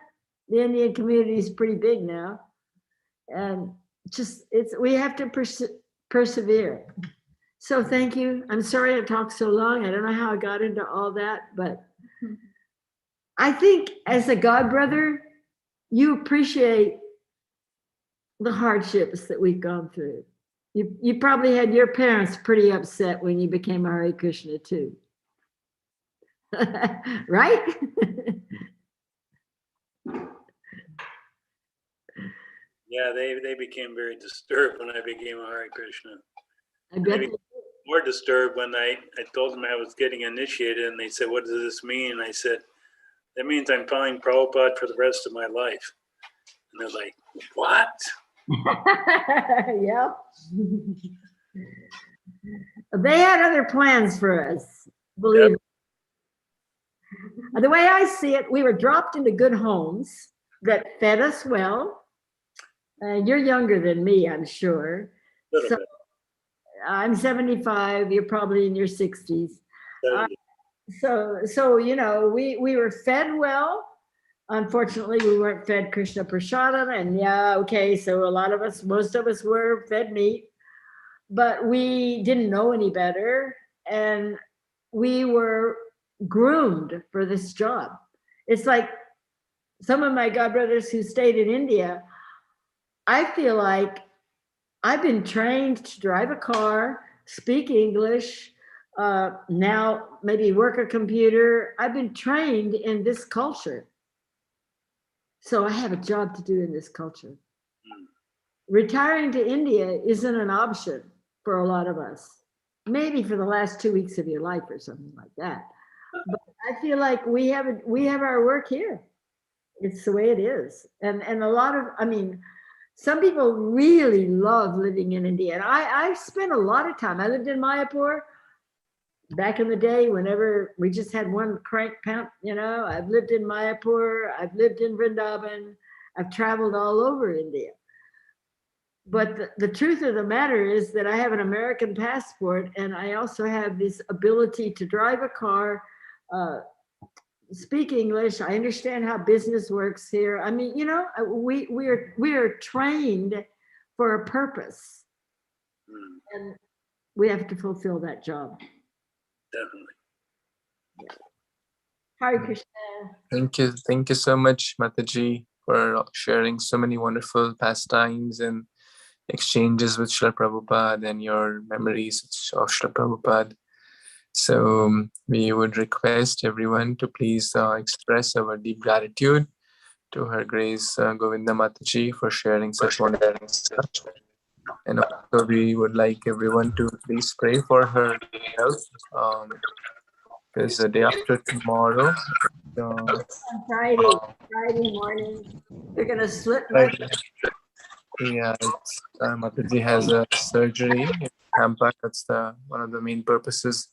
the Indian community is pretty big now. And we have to persevere. So thank you. I'm sorry I talked so long. I don't know how I got into all that, but I think as a God brother, you appreciate the hardships that we've gone through. You probably had your parents pretty upset when you became a Hare Krishna too. Right? Yeah, they became very disturbed when I became a Hare Krishna. I bet. Maybe more disturbed when I told them I was getting initiated, and they said, "What does this mean?" And I said, "That means I'm following Prabhupada for the rest of my life." And they're like, "What?" Yeah. They had other plans for us, believe me. The way I see it, we were dropped into good homes that fed us well. You're younger than me, I'm sure. Little So bit. I'm 75, you're probably in your 60s. Certainly. So you know, we were fed well. Unfortunately, we weren't fed Krishna Prasadam, and yeah, okay, so a lot of us, most of us were fed meat, but we didn't know any better, and we were groomed for this job. It's like some of my godbrothers who stayed in India, I feel like I've been trained to drive a car, speak English, now maybe work a computer. I've been trained in this culture. So I have a job to do in this culture. Retiring to India isn't an option for a lot of us. Maybe for the last 2 weeks of your life or something like that. But I feel like we have our work here. It's the way it is. And a lot of, I mean, some people really love living in India. And I spent a lot of time. I lived in Mayapur back in the day, whenever we just had one crank pump, you know. I've lived in Mayapur, I've lived in Vrindavan, I've traveled all over India. But the truth of the matter is that I have an American passport, and I also have this ability to drive a car, speak English. I understand how business works here. I mean, you know, we are trained for a purpose, and we have to fulfill that job. Definitely. Hare Krishna. Thank you so much, Mataji, for sharing so many wonderful pastimes and exchanges with Srila Prabhupada and your memories of Srila Prabhupada. So we would request everyone to please express our deep gratitude to Her Grace Govinda Mataji for sharing such wonderful stuff. And also we would like everyone to please pray for her health. Because the day after tomorrow, Friday morning, they're gonna slit my. Yeah, Mataji has a surgery in Tampa. That's one of the main purposes.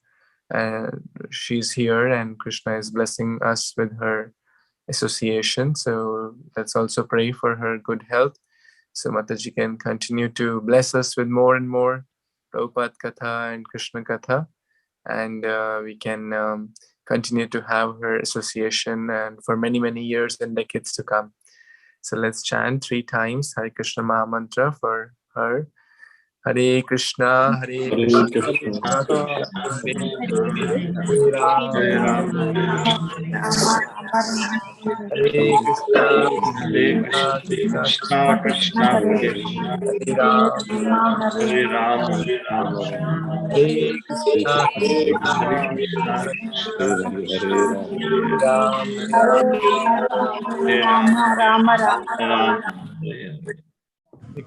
And she's here, and Krishna is blessing us with her association. So let's also pray for her good health, so Mataji can continue to bless us with more and more Prabhupada Katha and Krishna Katha, and we can continue to have her association and for many, many years and decades to come. So let's chant 3 times Hare Krishna Maha Mantra for her. Hare Krishna, Hare Krishna,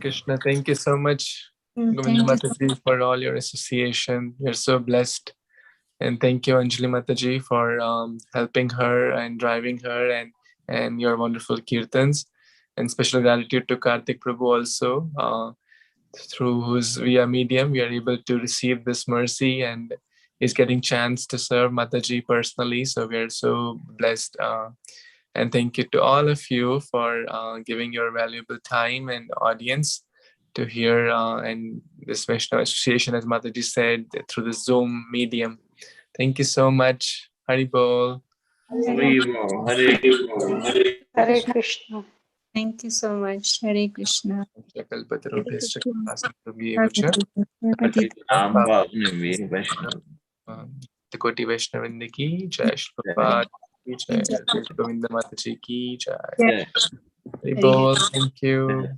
Krishna, thank you so much, Govinda Mataji, for all your association. We're so blessed. And thank you, Anjali Mataji, for helping her and driving her and your wonderful kirtans. And special gratitude to Karthik Prabhu also, through whose via medium we are able to receive this mercy, and is getting chance to serve Mataji personally. So we are so blessed. And thank you to all of you for giving your valuable time and audience to hear and this Vaishnava Association, as Mataji said, through the Zoom medium. Thank you so much. Hari Bol. Hare Krishna. Thank you so much. Hare Krishna. Koti Vaishnavinda ki jai, Srila Prabhupada ki jai, Govinda Mataji ki jai. Hari Bol. Thank you.